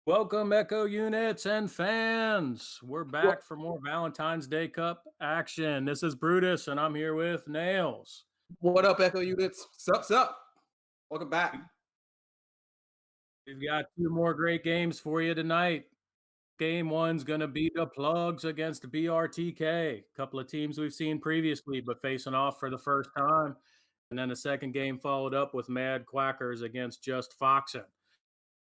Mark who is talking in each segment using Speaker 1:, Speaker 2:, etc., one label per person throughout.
Speaker 1: Welcome, Echo units and fans. We're
Speaker 2: Well,
Speaker 1: back for more Valentine's Day Cup action. This is Brutus, and I'm here with Nails.
Speaker 2: what up, Echo units? Sup? Welcome back.
Speaker 1: We've got two more great games for you tonight. Game one's going to be the Plugs against BRTK. A couple of teams we've seen previously, but facing off for the first time. And then the second game followed up with Mad Quackers against Just Foxin'.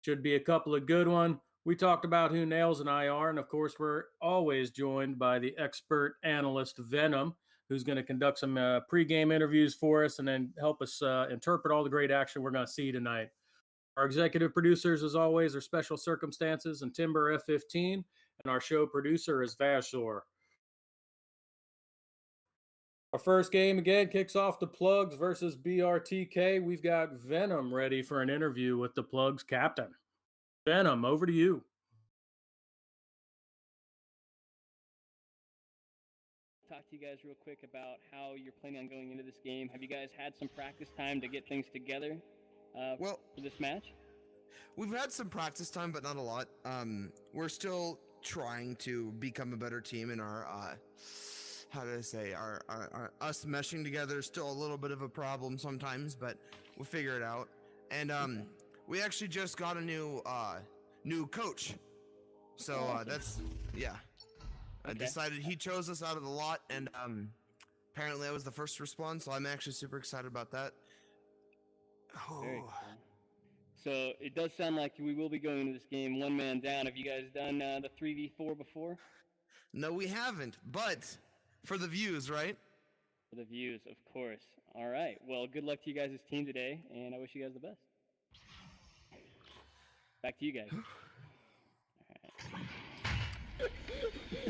Speaker 1: Should be a couple of good one. We talked about who Nails and I are, and of course, we're always joined by the expert analyst Venom, who's going to conduct some pregame interviews for us and then help us interpret all the great action we're going to see tonight. Our executive producers, as always, are Special Circumstances and Timber F15, and our show producer is Vashor. Our first game again kicks off the Plugs versus BRTK. We've got Venom ready for an interview with the Plugs captain. Venom, over to you.
Speaker 3: Talk to you guys real quick about how you're planning on going into this game. Have you guys had some practice time to get things together for this match?
Speaker 4: We've had some practice time, but not a lot. We're still trying to become a better team, and our us meshing together is still a little bit of a problem sometimes, but we'll figure it out. And we actually just got a new coach, so I decided he chose us out of the lot, and apparently I was the first to respond, so I'm actually super excited about that.
Speaker 3: Very cool. So it does sound like we will be going into this game one man down. Have you guys done the 3v4 before?
Speaker 4: No, we haven't, but for the views, right?
Speaker 3: For the views, of course. All right. Well, good luck to you guys' team today, and I wish you guys the best. Back to you guys.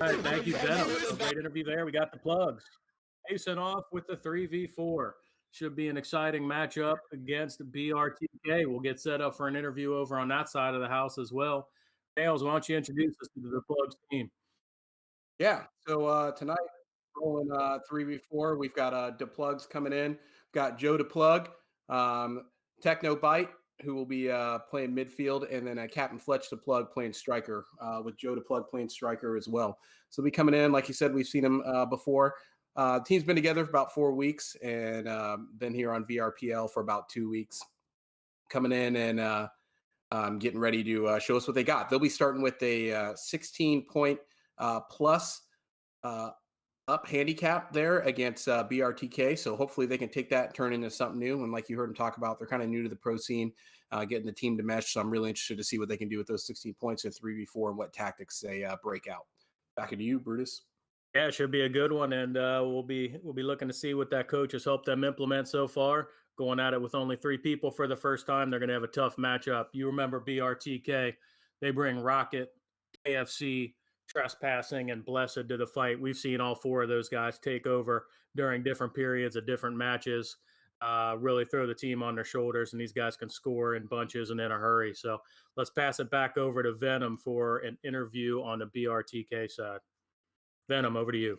Speaker 1: All right, thank you, Venom. Great interview there. We got the Plugs. Facing off with the 3v4. Should be an exciting matchup against BRTK. We'll get set up for an interview over on that side of the house as well. Nails, why don't you introduce us to the Plugs team?
Speaker 2: Yeah, so tonight, rolling 3v4, we've got the Plugs coming in. We've got Joe DePlug, Techno Bite, who will be playing midfield, and then Captain Fletch DePlug playing striker, with Joe DePlug playing striker as well. So we coming in, like you said, we've seen him before. Team's been together for about 4 weeks and been here on VRPL for about 2 weeks. Coming in and getting ready to show us what they got. They'll be starting with a 16-point plus up handicap there against BRTK. So hopefully they can take that and turn into something new. And like you heard them talk about, they're kind of new to the pro scene, getting the team to mesh. So I'm really interested to see what they can do with those 16 points in 3v4 and what tactics they break out. Back to you, Brutus.
Speaker 1: Yeah, it should be a good one, and we'll be looking to see what that coach has helped them implement so far. Going at it with only 3 people for the first time, they're going to have a tough matchup. You remember BRTK? They bring Rocket, KFC, Trespassing, and Blessed to the fight. We've seen all 4 of those guys take over during different periods of different matches. Really throw the team on their shoulders, and these guys can score in bunches and in a hurry. So let's pass it back over to Venom for an interview on the BRTK side. Venom, over to you.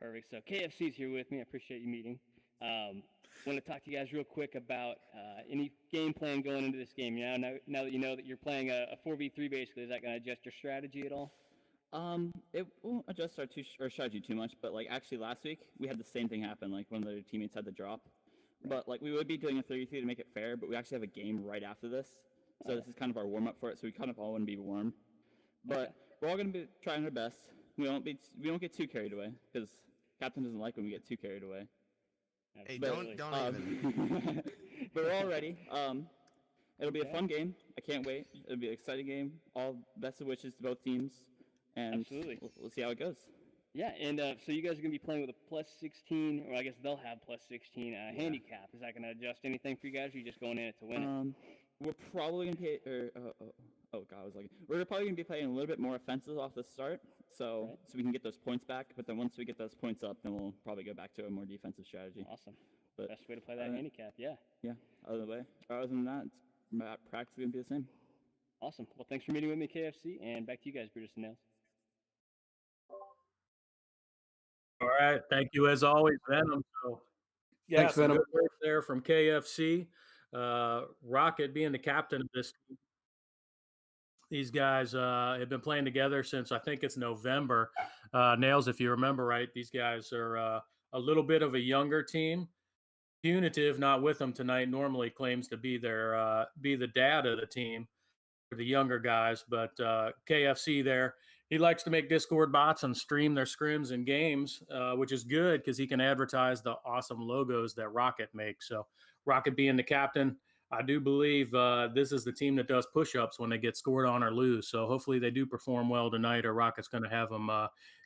Speaker 3: Perfect. So KFC's here with me. I appreciate you meeting. Want to talk to you guys real quick about any game plan going into this game. Now that you know that you're playing a 4v3 basically, is that going to adjust your strategy at all?
Speaker 5: It won't adjust our strategy too much, but like actually last week we had the same thing happen. Like one of the teammates had the drop, but like we would be doing a 33 to make it fair, but we actually have a game right after this, so this is kind of our warm up for it. So we kind of all want to be warm, but we're all going to be trying our best. We won't get too carried away because Captain doesn't like when we get too carried away.
Speaker 4: Hey, don't even.
Speaker 5: But we're all ready. It'll be a fun game. I can't wait. It'll be an exciting game. All best of wishes to both teams, and
Speaker 3: Absolutely.
Speaker 5: We'll see how it goes.
Speaker 3: Yeah, and so you guys are going to be playing with a plus 16, or I guess they'll have plus 16 handicap. Is that going to adjust anything for you guys, or are you just going in it to win it?
Speaker 5: We're probably going to be, we're probably going to be playing a little bit more offensive off the start, so we can get those points back. But then once we get those points up, then we'll probably go back to a more defensive strategy.
Speaker 3: Awesome.
Speaker 5: But
Speaker 3: best way to play that handicap, yeah.
Speaker 5: Yeah. Other than that, it's practically going to be the same.
Speaker 3: Awesome. Well, thanks for meeting with me, KFC, and back to you guys, Brutus and Nails.
Speaker 1: All right, thank you as always, Venom. So, yeah,
Speaker 2: Thanks, Venom.
Speaker 1: good work there from KFC. Rocket being the captain of this team. These guys have been playing together since I think it's November. Nails, if you remember right, these guys are a little bit of a younger team. Punitive, not with them tonight, normally claims to be the dad of the team for the younger guys, but KFC there, he likes to make Discord bots and stream their scrims and games, which is good because he can advertise the awesome logos that Rocket makes. So Rocket being the captain, I do believe this is the team that does push-ups when they get scored on or lose. So hopefully they do perform well tonight, or Rocket's going to have them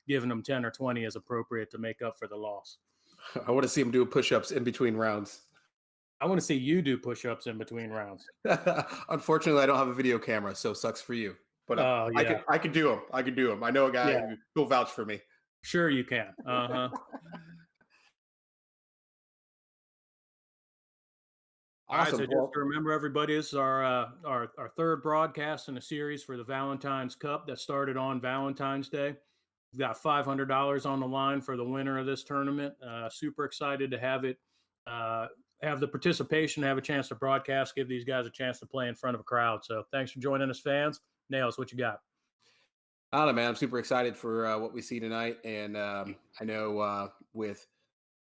Speaker 1: giving them 10 or 20 as appropriate to make up for the loss.
Speaker 2: I want to see him do push-ups in between rounds.
Speaker 1: I want to see you do push-ups in between rounds.
Speaker 2: Unfortunately, I don't have a video camera, so sucks for you. But
Speaker 1: Oh, yeah.
Speaker 2: I could do them. I could do them. I know a guy
Speaker 1: Yeah.
Speaker 2: who'll vouch for me.
Speaker 1: Sure you can. Uh-huh. All right, so
Speaker 2: Awesome.
Speaker 1: just to remember, everybody, this is our third broadcast in a series for the Valentine's Cup that started on Valentine's Day. We've got $500 on the line for the winner of this tournament. Super excited to have it, have the participation, have a chance to broadcast, give these guys a chance to play in front of a crowd. So thanks for joining us, fans. Nails, what you got?
Speaker 2: I don't know, man. I'm super excited for what we see tonight, and I know with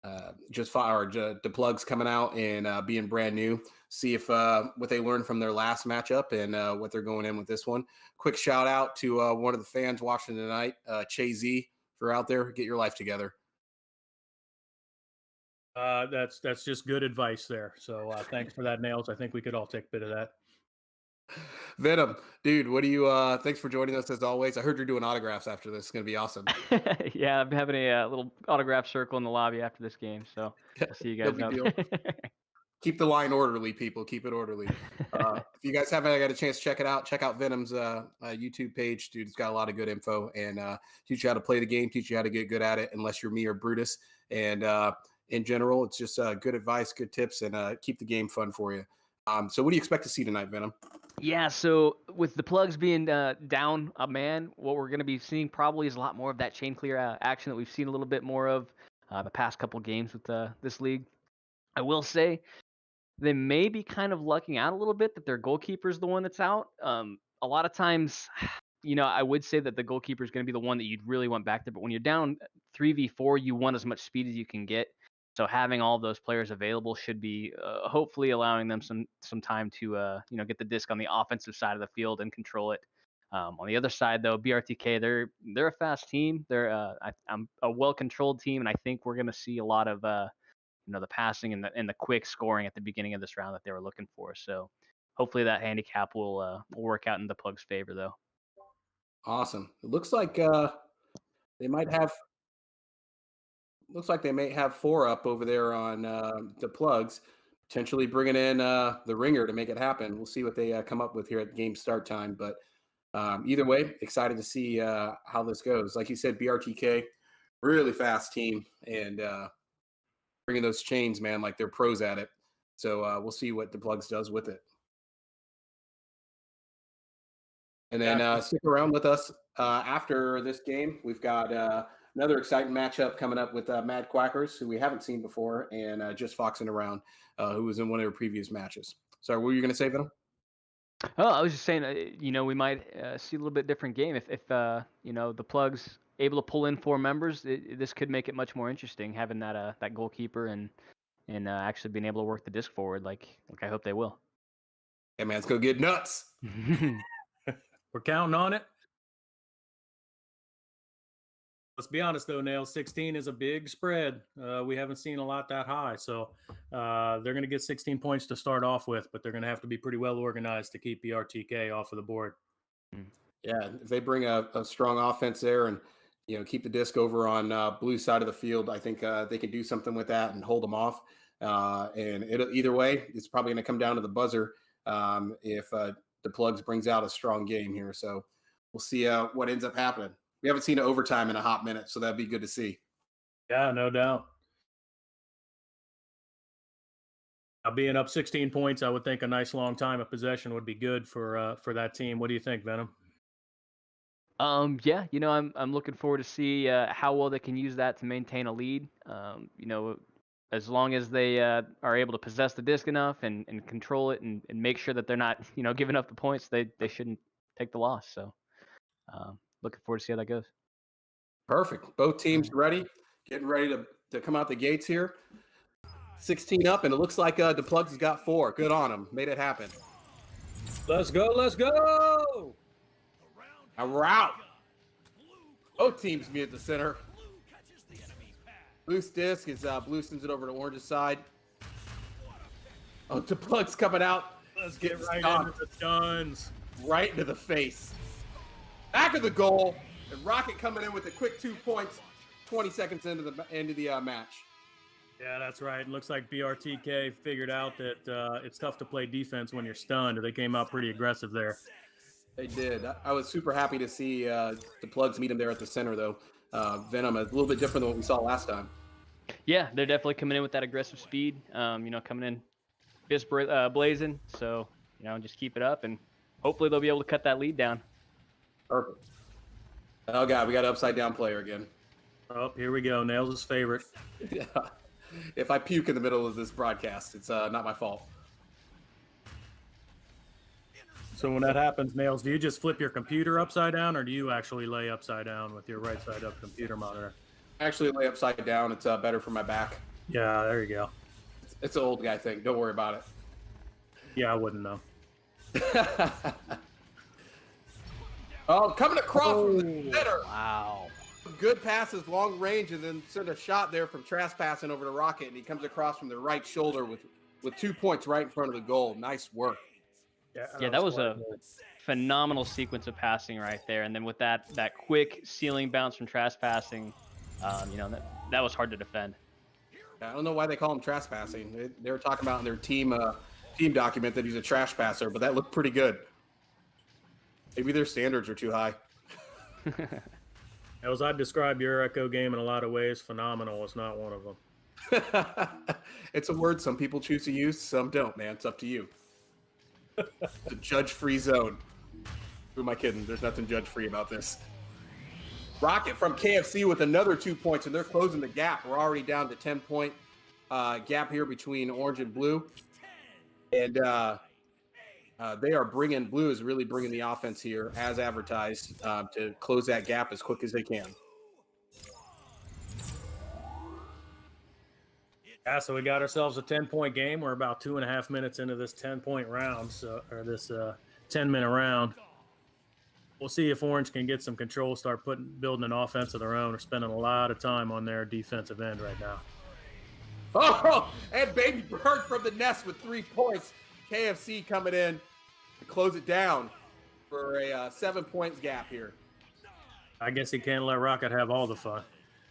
Speaker 2: the plugs coming out and being brand new, see if what they learned from their last matchup and what they're going in with this one. Quick shout out to one of the fans watching tonight, Che Z. If you're out there, get your life together.
Speaker 1: That's just good advice there. So thanks for that, Nails. I think we could all take a bit of that.
Speaker 2: Venom, dude, what do you thanks for joining us as always. I heard you're doing autographs after this. It's gonna be awesome.
Speaker 6: Yeah, I'm having a little autograph circle in the lobby after this game, so I'll see you
Speaker 2: No
Speaker 6: guys
Speaker 2: big
Speaker 6: out.
Speaker 2: deal. Keep the line orderly, people. Keep it orderly. If you guys haven't got a chance to check it out, check out Venom's YouTube page. Dude, it's got a lot of good info and teach you how to play the game, teach you how to get good at it, unless you're me or Brutus. And in general, it's just good advice, good tips, and keep the game fun for you. So what do you expect to see tonight, Venom?
Speaker 6: Yeah, so with the plugs being down a man, what we're going to be seeing probably is a lot more of that chain clear action that we've seen a little bit more of the past couple games with this league. I will say they may be kind of lucking out a little bit that their goalkeeper is the one that's out. A lot of times, I would say that the goalkeeper is going to be the one that you'd really want back there. But when you're down 3v4, you want as much speed as you can get. So having all of those players available should be hopefully allowing them some time to get the disc on the offensive side of the field and control it. On the other side, though, BRTK, they're a fast team. I'm a well-controlled team, and I think we're going to see a lot of the passing and the quick scoring at the beginning of this round that they were looking for. So hopefully that handicap will work out in the Plugs' favor, though.
Speaker 2: Awesome. It looks like they might have. Looks like they may have 4 up over there on the plugs, potentially bringing in the ringer to make it happen. We'll see what they come up with here at game start time. But either way, excited to see how this goes. Like you said, BRTK, really fast team, and bringing those chains, man, like they're pros at it. So we'll see what the plugs does with it. And then stick around with us after this game. We've got another exciting matchup coming up with Mad Quackers, who we haven't seen before, and just foxing around, who was in one of their previous matches. Sorry, what were you going to say, Venom?
Speaker 6: Oh, I was just saying, we might see a little bit different game if the Plugs able to pull in 4 members. This could make it much more interesting having that goalkeeper and actually being able to work the disc forward like I hope they will.
Speaker 2: Hey, man, it's going to get nuts.
Speaker 1: We're counting on it. Let's be honest, though, Nail, 16 is a big spread. We haven't seen a lot that high. So they're going to get 16 points to start off with, but they're going to have to be pretty well organized to keep BRTK off of the board.
Speaker 2: Yeah, if they bring a strong offense there and keep the disc over on blue side of the field, I think they can do something with that and hold them off. And either way, it's probably going to come down to the buzzer if the Plugs brings out a strong game here. So we'll see what ends up happening. We haven't seen an overtime in a hot minute, so that'd be good to see.
Speaker 1: Yeah, no doubt. Being up 16 points, I would think a nice long time of possession would be good for that team. What do you think, Venom?
Speaker 6: Yeah, I'm looking forward to see how well they can use that to maintain a lead. As long as they are able to possess the disc enough and control it and make sure that they're not, giving up the points, they shouldn't take the loss. So looking forward to see how that goes.
Speaker 2: Perfect. Both teams ready, getting ready to come out the gates here. 16 up, and it looks like the Plugs has got 4. Good on them. Made it happen.
Speaker 1: Let's go. Let's go.
Speaker 2: A route. Both teams meet at the center. Loose disc is Blue sends it over to Orange's side. Oh, the Plugs coming out.
Speaker 1: Let's get right
Speaker 2: Stop.
Speaker 1: into the stuns.
Speaker 2: Right into the face. Back of the goal. And Rocket coming in with a quick 2 points 20 seconds into the match.
Speaker 1: Yeah, that's right. It looks like BRTK figured out that it's tough to play defense when you're stunned. They came out pretty aggressive there.
Speaker 2: They did. I was super happy to see the Plugs meet him there at the center, though. Venom, a little bit different than what we saw last time.
Speaker 6: Yeah, they're definitely coming in with that aggressive speed. Coming in fist blazing. So, just keep it up, and hopefully they'll be able to cut that lead down.
Speaker 2: Perfect. Oh, God, we got an upside-down player again.
Speaker 1: Oh, here we go. Nails' favorite.
Speaker 2: Yeah. If I puke in the middle of this broadcast, it's not my fault.
Speaker 1: So when that happens, Nails, do you just flip your computer upside down, or do you actually lay upside down with your right side up computer monitor?
Speaker 2: I actually lay upside down. It's better for my back.
Speaker 1: Yeah, there you go.
Speaker 2: It's an old guy thing. Don't worry about it.
Speaker 1: Yeah, I wouldn't know.
Speaker 2: Oh, coming across from the center.
Speaker 6: Wow.
Speaker 2: Good passes, long range, and then send a shot there from Trespassing over to Rocket, and he comes across from the right shoulder with 2 points right in front of the goal. Nice work.
Speaker 6: Yeah, that was a phenomenal sequence of passing right there. And then with that quick ceiling bounce from Trespassing, that was hard to defend.
Speaker 2: I don't know why they call him Trespassing. They were talking about in their team document that he's a trash passer, but that looked pretty good. Maybe their standards are too high.
Speaker 1: As I'd describe your Echo game in a lot of ways, phenomenal is not one of them.
Speaker 2: It's a word some people choose to use, some don't, man. It's up to you. The judge-free zone. Who am I kidding? There's nothing judge-free about this. Rocket from KFC with another 2 points, and they're closing the gap. We're already down to 10-point gap here between Orange and Blue. And they are Blue is really bringing the offense here as advertised to close that gap as quick as they can.
Speaker 1: Yeah, so we got ourselves a 10-point game. We're about 2.5 minutes into this 10-point round, or this 10-minute round. We'll see if Orange can get some control, start building an offense of their own. They're spending a lot of time on their defensive end right now.
Speaker 2: Oh, and Baby Bird from the nest with 3 points. KFC coming in to close it down for a 7-point gap here.
Speaker 1: I guess he can't let Rocket have all the fun.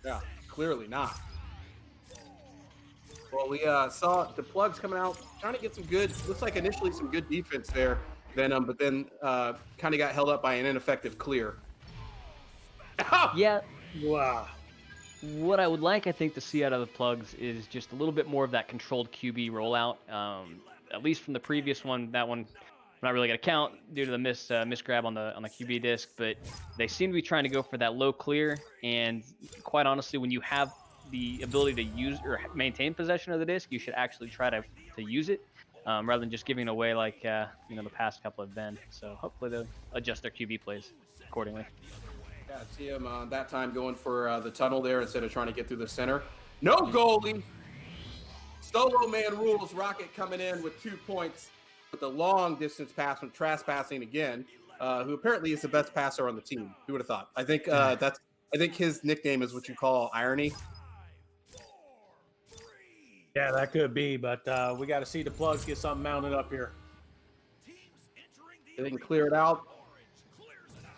Speaker 2: Yeah, clearly not. Well, we saw the Plugs coming out, trying to get some good, looks like initially some good defense there, Venom, but then kind of got held up by an ineffective clear.
Speaker 6: Yeah.
Speaker 1: Wow.
Speaker 6: What I would like, I think, to see out of the Plugs is just a little bit more of that controlled QB rollout. At least from the previous one, that one I'm not really going to count due to the miss grab on the QB disc, but they seem to be trying to go for that low clear. And quite honestly, when you have the ability to use or maintain possession of the disc, you should actually try to use it rather than just giving it away like the past couple have been. So hopefully they'll adjust their QB plays accordingly.
Speaker 2: Yeah, see him that time going for the tunnel there instead of trying to get through the center. No goalie. Solo man rules. Rocket coming in with 2 points with a long distance pass from Trespassing again, who apparently is the best passer on the team. Who would have thought? I think I think his nickname is what you call irony.
Speaker 1: Yeah, that could be, but we got to see the Plugs get something mounted up here.
Speaker 2: They can clear it out.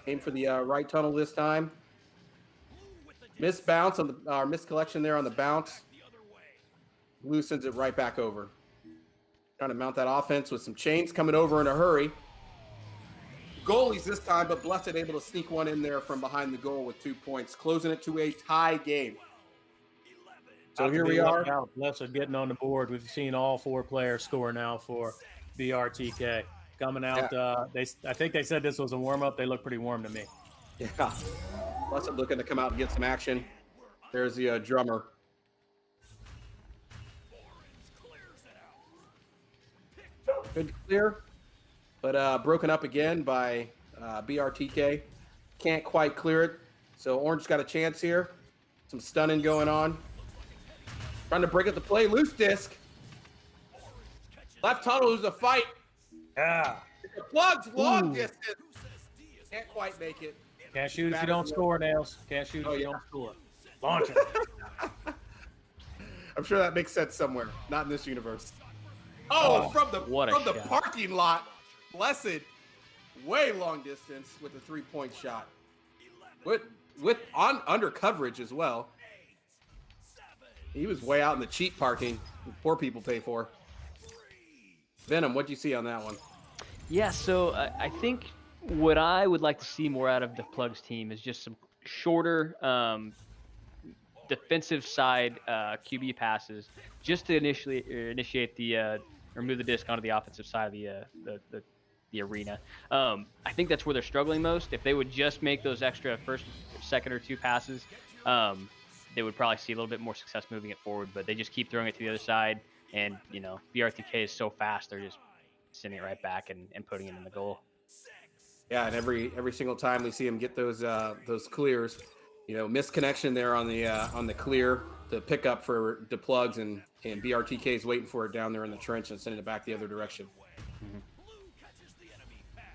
Speaker 2: Aim for the right tunnel this time. Miss bounce on the miss collection there on the bounce. Blue sends it right back over. Trying to mount that offense with some chains coming over in a hurry. Goalies this time, but Blessed able to sneak one in there from behind the goal with 2 points, closing it to a tie game. So here we are.
Speaker 1: Blessed getting on the board. We've seen all 4 players score now for BRTK. Coming out, I think they said this was a warm-up. They look pretty warm to me.
Speaker 2: Yeah. Blessed looking to come out and get some action. There's the drummer. Good clear, but broken up again by BRTK can't quite clear it. So Orange got a chance here. Some stunning going on. Trying to break up the play. Loose disc. Left tunnel loses a fight.
Speaker 1: Yeah.
Speaker 2: The Plugs long
Speaker 1: Ooh.
Speaker 2: distance. Can't quite make it.
Speaker 1: Can't shoot if you don't score, Nails. Can't shoot if you don't score. Launch it.
Speaker 2: I'm sure that makes sense somewhere. Not in this universe. Oh, from the
Speaker 6: shot.
Speaker 2: parking lot. Blessed. Way long distance with a 3-point shot. With under coverage as well. He was way out in the cheap parking. Poor people pay for. Venom, what'd you see on that one?
Speaker 6: Yeah, so I think what I would like to see more out of the Plugs team is just some shorter defensive side QB passes, just to initiate the or move the disc onto the offensive side of the arena. I think that's where they're struggling most. If they would just make those extra first, second, or two passes, they would probably see a little bit more success moving it forward. But they just keep throwing it to the other side, and BRTK is so fast, they're just sending it right back and putting it in the goal.
Speaker 2: Yeah, and every single time we see him get those clears, missed connection there on the clear, the pickup for DePlugs, and BRTK is waiting for it down there in the trench and sending it back the other direction.
Speaker 6: Mm-hmm.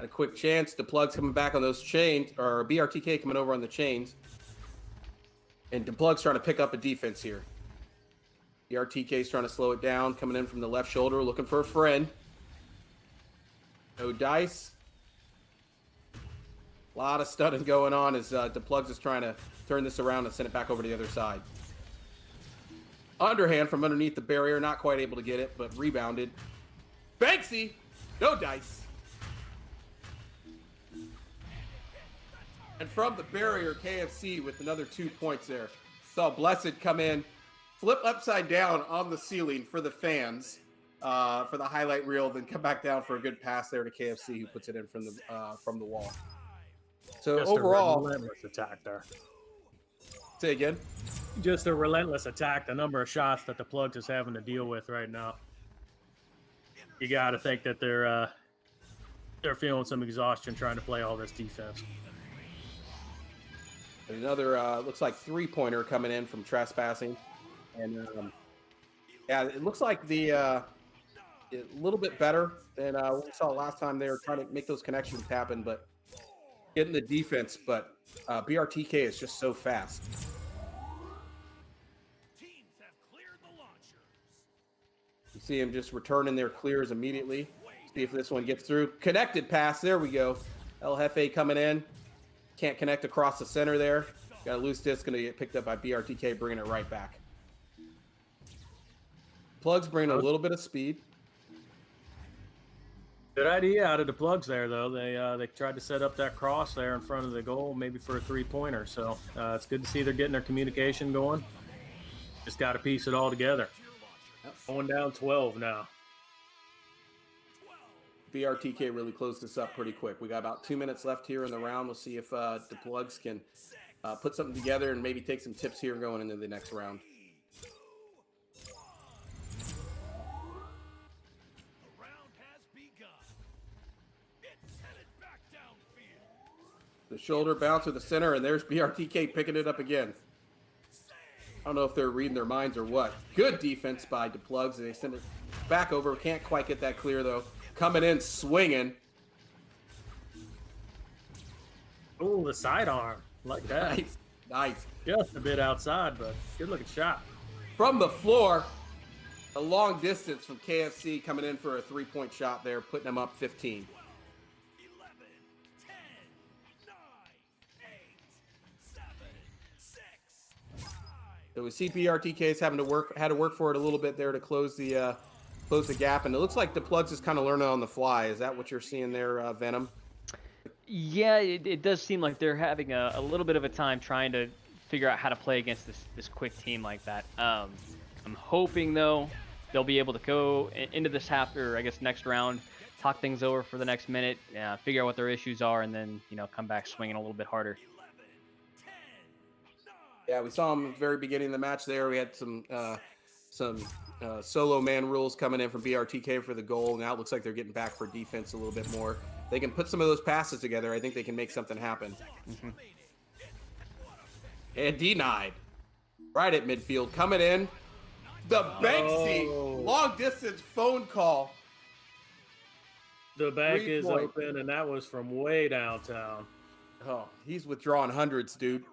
Speaker 2: A quick chance, DePlugs coming back on those chains, or BRTK coming over on the chains, and DePlugs trying to pick up a defense here. BRTK's trying to slow it down, coming in from the left shoulder, looking for a friend. No dice. A lot of stunning going on as DePlugs is trying to turn this around and send it back over to the other side. Underhand from underneath the barrier, not quite able to get it, but rebounded. Banksy, no dice. And from the barrier, KFC with another 2 points there. Saw Blessed come in, flip upside down on the ceiling for the fans for the highlight reel, then come back down for a good pass there to KFC, who puts it in from the wall. So
Speaker 1: Just
Speaker 2: overall,
Speaker 1: a relentless attack there.
Speaker 2: Say again.
Speaker 1: Just a relentless attack. The number of shots that the Plugs is having to deal with right now. You got to think that they're feeling some exhaustion trying to play all this defense.
Speaker 2: Another looks like 3-pointer coming in from trespassing, and yeah, it looks like a little bit better than what we saw last time. They were trying to make those connections happen, but getting the defense. But BRTK is just so fast. You see him just returning their clears immediately. See if this one gets through. Connected pass. There we go. El Jefe coming in. Can't connect across the center there. Got a loose disc, going to get picked up by BRTK, bringing it right back. Plugs bringing a little bit of speed.
Speaker 1: Good idea out of the Plugs there, though. They tried to set up that cross there in front of the goal, maybe for a 3-pointer. So it's good to see they're getting their communication going. Just got to piece it all together. Going down 12 now.
Speaker 2: BRTK really closed this up pretty quick. We got about 2 minutes left here in the round. We'll see if the Plugs can put something together and maybe take some tips here going into the next round. The shoulder bounce to the center, and there's BRTK picking it up again. I don't know if they're reading their minds or what. Good defense by DePlugs. They send it back over. Can't quite get that clear, though. Coming in, swinging.
Speaker 1: Oh, the sidearm. Like that.
Speaker 2: Nice.
Speaker 1: Just a bit outside, but good-looking shot.
Speaker 2: From the floor, a long distance from KFC coming in for a 3-point shot there, putting them up 15. So we see BRTK's had to work for it a little bit there to close the gap, and it looks like DePlugs is kind of learning on the fly. Is that what you're seeing there, Venom?
Speaker 6: Yeah, it does seem like they're having a little bit of a time trying to figure out how to play against this quick team like that. I'm hoping, though, they'll be able to go into this half, or I guess next round, talk things over for the next minute, figure out what their issues are, and then come back swinging a little bit harder.
Speaker 2: Yeah, we saw him at the very beginning of the match there. We had some solo man rules coming in from BRTK for the goal. Now it looks like they're getting back for defense a little bit more. they can put some of those passes together, I think they can make something happen. And denied. Right at midfield, coming in. The Banksy long distance phone call.
Speaker 1: The bank
Speaker 2: 3
Speaker 1: is
Speaker 2: point.
Speaker 1: open, and that was from way downtown.
Speaker 2: Oh, he's withdrawing hundreds, dude.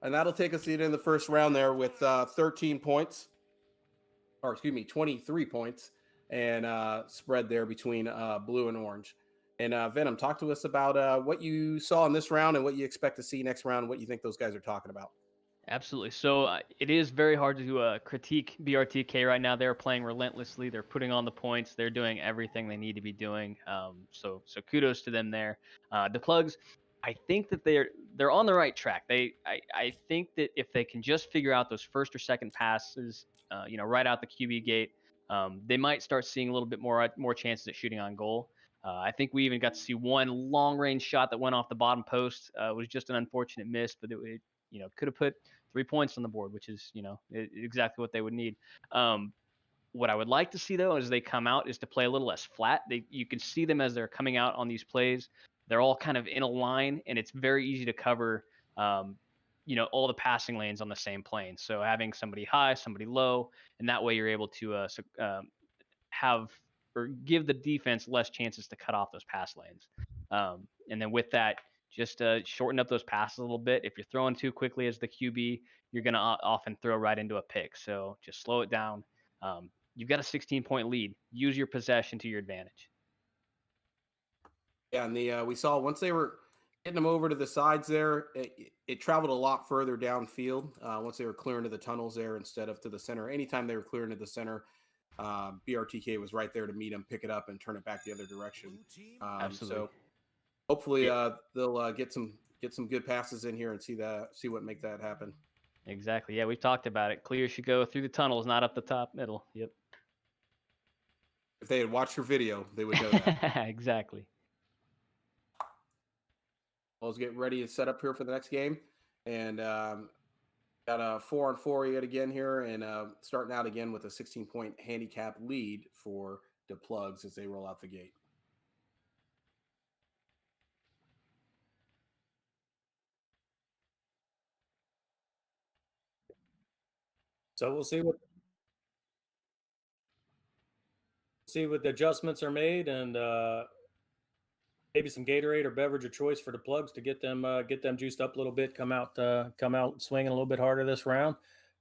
Speaker 2: And that'll take us into the first round there with 13 points. Or excuse me, 23 points. And spread there between blue and orange. And Venom, talk to us about what you saw in this round and what you expect to see next round, what you think those guys are talking about.
Speaker 6: Absolutely. So it is very hard to critique BRTK right now. They're playing relentlessly. They're putting on the points. They're doing everything they need to be doing. So kudos to them there. The Plugs, I think that they're on the right track. I think that if they can just figure out those first or second passes, right out the QB gate, they might start seeing a little bit more chances at shooting on goal. I think we even got to see one long range shot that went off the bottom post. It was just an unfortunate miss, but it could have put 3 points on the board, which is, exactly what they would need. What I would like to see though, as they come out, is to play a little less flat. You can see them as they're coming out on these plays. They're all kind of in a line, and it's very easy to cover, all the passing lanes on the same plane. So having somebody high, somebody low, and that way you're able to have or give the defense less chances to cut off those pass lanes. And then with that, just shorten up those passes a little bit. If you're throwing too quickly as the QB, you're going to often throw right into a pick. So just slow it down. You've got a 16-point lead. Use your possession to your advantage.
Speaker 2: Yeah, and we saw once they were getting them over to the sides there, it traveled a lot further downfield once they were clearing to the tunnels there instead of to the center. Anytime they were clearing to the center, BRTK was right there to meet them, pick it up, and turn it back the other direction.
Speaker 6: Absolutely.
Speaker 2: So hopefully they'll get some good passes in here and see what make that happen.
Speaker 6: Exactly. Yeah, we've talked about it. Clear should go through the tunnels, not up the top middle. Yep.
Speaker 2: If they had watched your video, they would know that.
Speaker 6: Exactly.
Speaker 2: Let's get ready and set up here for the next game. And got a 4-on-4 yet again here, and starting out again with a 16-point handicap lead for the Plugs as they roll out the gate.
Speaker 1: So we'll see what the adjustments are made, and maybe some Gatorade or beverage of choice for the Plugs to get them juiced up a little bit, come out swinging a little bit harder this round,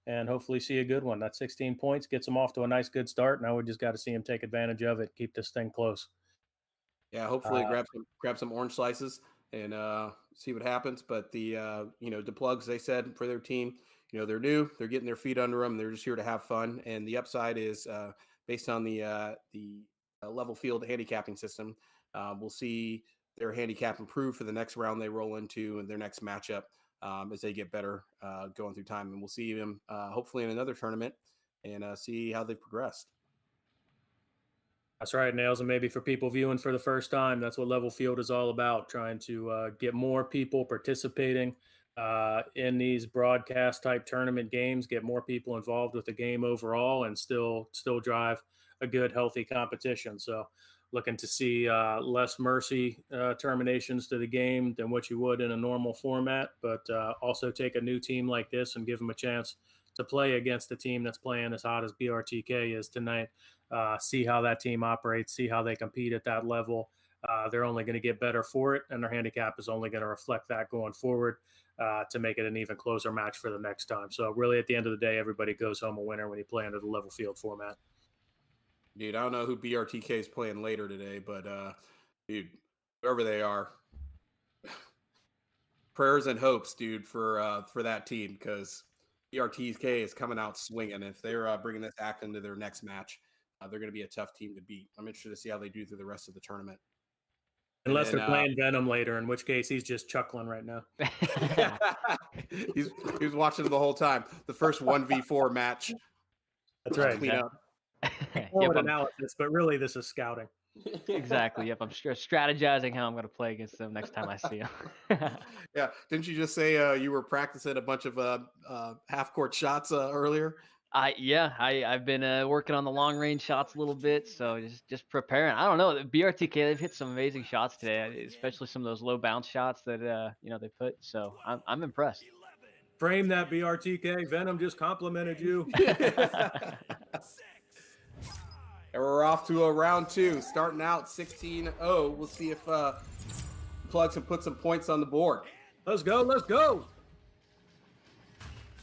Speaker 1: and hopefully see a good one. That 16 points gets them off to a nice good start. Now we just got to see them take advantage of it, keep this thing close.
Speaker 2: Yeah, hopefully grab some orange slices and see what happens. But the Plugs, they said for their team, they're new, they're getting their feet under them, they're just here to have fun, and the upside is based on the level field handicapping system. We'll see their handicap improve for the next round they roll into and their next matchup as they get better going through time. And we'll see them hopefully in another tournament and see how they've progressed.
Speaker 1: That's right, Nails. And maybe for people viewing for the first time, that's what level field is all about, trying to get more people participating in these broadcast type tournament games, get more people involved with the game overall, and still drive a good, healthy competition. So looking to see less mercy terminations to the game than what you would in a normal format, but also take a new team like this and give them a chance to play against a team that's playing as hot as BRTK is tonight. See how that team operates, see how they compete at that level. They're only going to get better for it, and their handicap is only going to reflect that going forward to make it an even closer match for the next time. So really, at the end of the day, everybody goes home a winner when you play under the level field format.
Speaker 2: Dude, I don't know who BRTK is playing later today, but dude, whoever they are, prayers and hopes, dude, for that team, because BRTK is coming out swinging. If they're bringing this act into their next match, they're going to be a tough team to beat. I'm interested to see how they do through the rest of the tournament.
Speaker 1: Unless they're playing Venom later, in which case he's just chuckling right now.
Speaker 2: He was watching the whole time. The first 1v4 match.
Speaker 1: That's right.
Speaker 2: Clean up.
Speaker 1: Analysis, but really this is scouting.
Speaker 6: Exactly. Yep. I'm strategizing how I'm going to play against them next time I see them.
Speaker 2: Yeah. Didn't you just say you were practicing a bunch of half-court shots earlier?
Speaker 6: I've been working on the long range shots a little bit, so just preparing. I don't know, the BRTK, they've hit some amazing shots today, especially some of those low bounce shots that they put. So I'm impressed.
Speaker 1: Frame that, BRTK. Venom just complimented you.
Speaker 2: And we're off to a round 2, starting out 16-0. We'll see if Plugs can put some points on the board.
Speaker 1: Let's go. Let's go.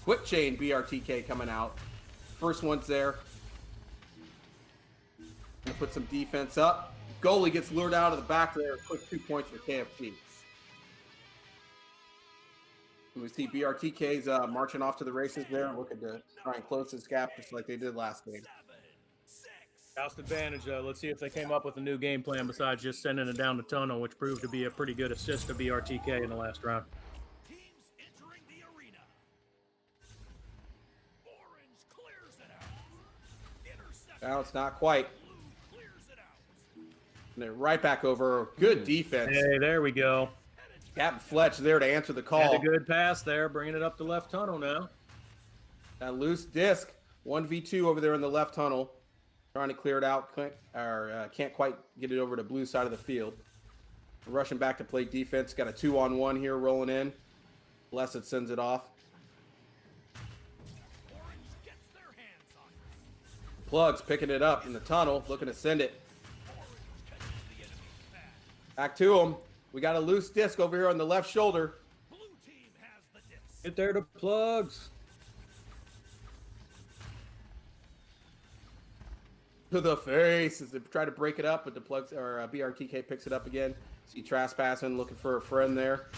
Speaker 2: Quick chain BRTK coming out. First one's there. Gonna put some defense up. Goalie gets lured out of the back there. Quick 2 points for KFC. And we see BRTK's marching off to the races there, looking to try and close this gap just like they did last game.
Speaker 1: House advantage, though. Let's see if they came up with a new game plan besides just sending it down the tunnel, which proved to be a pretty good assist to BRTK in the last round.
Speaker 7: Teams entering the arena. Orange clears it out. Interception.
Speaker 2: Now it's not quite.
Speaker 7: Blue clears it out.
Speaker 2: And they're right back over. Good defense.
Speaker 1: Hey, there we go.
Speaker 2: Captain Fletch there to answer the
Speaker 1: Had
Speaker 2: call.
Speaker 1: a good pass there, bringing it up the left tunnel now.
Speaker 2: That loose disc. 1v2 over there in the left tunnel. Trying to clear it out. Can't quite get it over to blue side of the field. Rushing back to play defense. Got a 2-on-1 here rolling in. Blessed sends it off.
Speaker 7: Orange gets their hands on it.
Speaker 2: Plugs picking it up in the tunnel. Looking to send it.
Speaker 7: Orange catches the enemy's pass.
Speaker 2: Back to him. We got a loose disc over here on the left shoulder.
Speaker 7: Blue team has the disc.
Speaker 1: Get there to Plugs.
Speaker 2: To the face as they try to break it up, but the Plugs or BRTK picks it up again. See trespassing, looking for a friend there.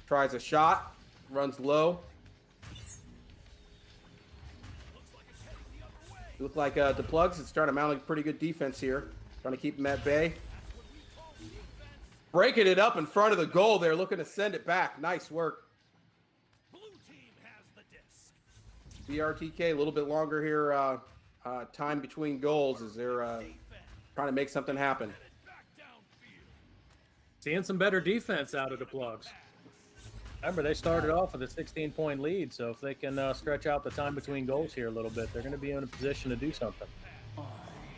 Speaker 2: Tries a shot, runs low.
Speaker 7: Looks like it's heading the other way.
Speaker 2: Look like the Plugs is trying to mount a pretty good defense here. Trying to keep them at bay.
Speaker 7: That's what we call defense.
Speaker 2: Breaking it up in front of the goal there, looking to send it back. Nice work.
Speaker 7: Blue team has the disc.
Speaker 2: BRTK a little bit longer here. Time between goals as they're trying to make something happen.
Speaker 7: Headed back downfield.
Speaker 1: Seeing some better defense out of the Plugs. Remember, they started off with a 16-point lead, so if they can stretch out the time between goals here a little bit, they're going to be in a position to do something.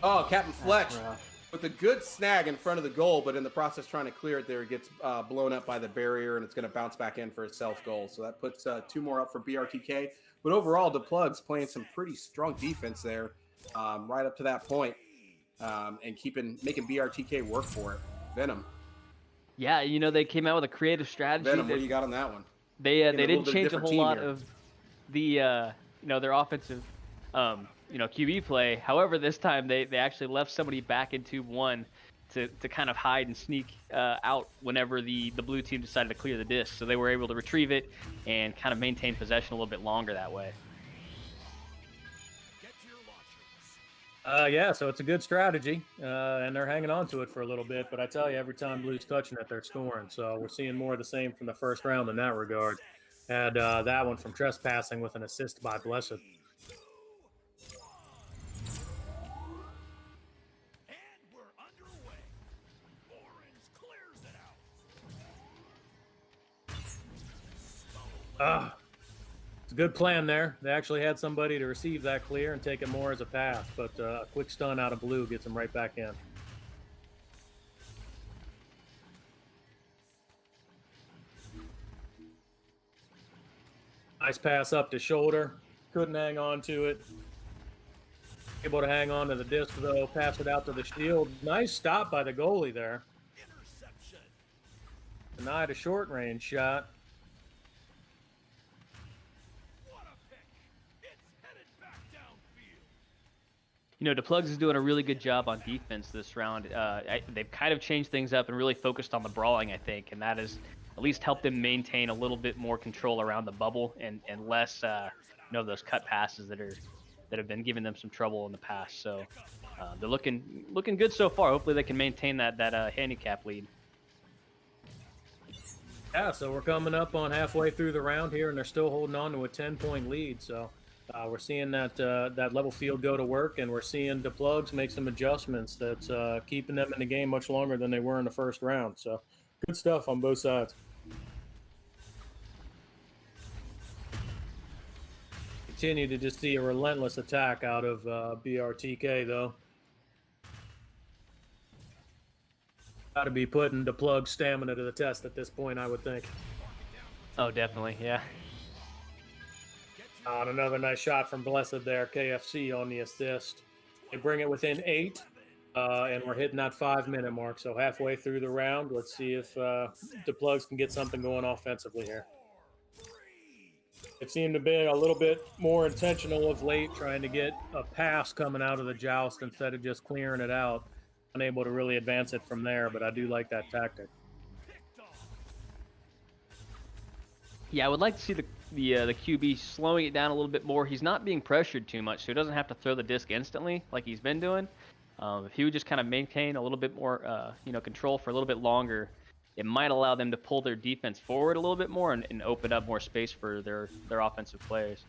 Speaker 2: Oh, Captain Fletch with a good snag in front of the goal, but in the process trying to clear it there, it gets blown up by the barrier, and it's going to bounce back in for a self-goal. So that puts 2 more up for BRTK. But overall, the Plugs playing some pretty strong defense there right up to that point, and making BRTK work for it. Venom.
Speaker 6: Yeah, they came out with a creative strategy.
Speaker 2: Venom, what do you got on that one?
Speaker 6: They
Speaker 2: Getting a little
Speaker 6: didn't
Speaker 2: bit
Speaker 6: change a
Speaker 2: different
Speaker 6: whole
Speaker 2: team
Speaker 6: lot
Speaker 2: here.
Speaker 6: of the their offensive QB play. However, this time they actually left somebody back in tube 1 to kind of hide and sneak out whenever the blue team decided to clear the disc. So they were able to retrieve it and kind of maintain possession a little bit longer that way.
Speaker 7: Get to your launchers.
Speaker 1: Yeah, so it's a good strategy, and they're hanging on to it for a little bit. But I tell you, every time Blue's touching it, they're scoring. So we're seeing more of the same from the first round in that regard. Had that one from trespassing with an assist by Blessed.
Speaker 7: And we're underway. Orange clears it out.
Speaker 1: It's a good plan there. They actually had somebody to receive that clear and take it more as a pass, but a quick stun out of Blue gets them right back in. Nice pass up to shoulder. Couldn't hang on to it. Able to hang on to the disc, though. Pass it out to the shield. Nice stop by the goalie there.
Speaker 7: Interception.
Speaker 1: Denied a short range shot.
Speaker 7: What a pick. It's headed back downfield.
Speaker 6: DePlugs is doing a really good job on defense this round. They've kind of changed things up and really focused on the brawling, I think, and that has at least helped them maintain a little bit more control around the bubble and less, those cut passes that have been giving them some trouble in the past. So they're looking good so far. Hopefully they can maintain that handicap lead.
Speaker 1: Yeah, so we're coming up on halfway through the round here, and they're still holding on to a 10-point lead. So we're seeing that level field go to work, and we're seeing the Plugs make some adjustments that's keeping them in the game much longer than they were in the first round. So good stuff on both sides. Continue to just see a relentless attack out of BRTK, though. Got to be putting the plug stamina to the test at this point, I would think.
Speaker 6: Oh, definitely, yeah.
Speaker 1: On another nice shot from Blessed there, KFC on the assist. They bring it within 8, and we're hitting that 5-minute mark. So halfway through the round, let's see if the plugs can get something going offensively here. It seemed to be a little bit more intentional of late, trying to get a pass coming out of the joust instead of just clearing it out. Unable to really advance it from there, but I do like that tactic.
Speaker 6: Yeah, I would like to see the QB slowing it down a little bit more. He's not being pressured too much, so he doesn't have to throw the disc instantly like he's been doing. If he would just kind of maintain a little bit more, control for a little bit longer, it might allow them to pull their defense forward a little bit more and open up more space for their offensive players.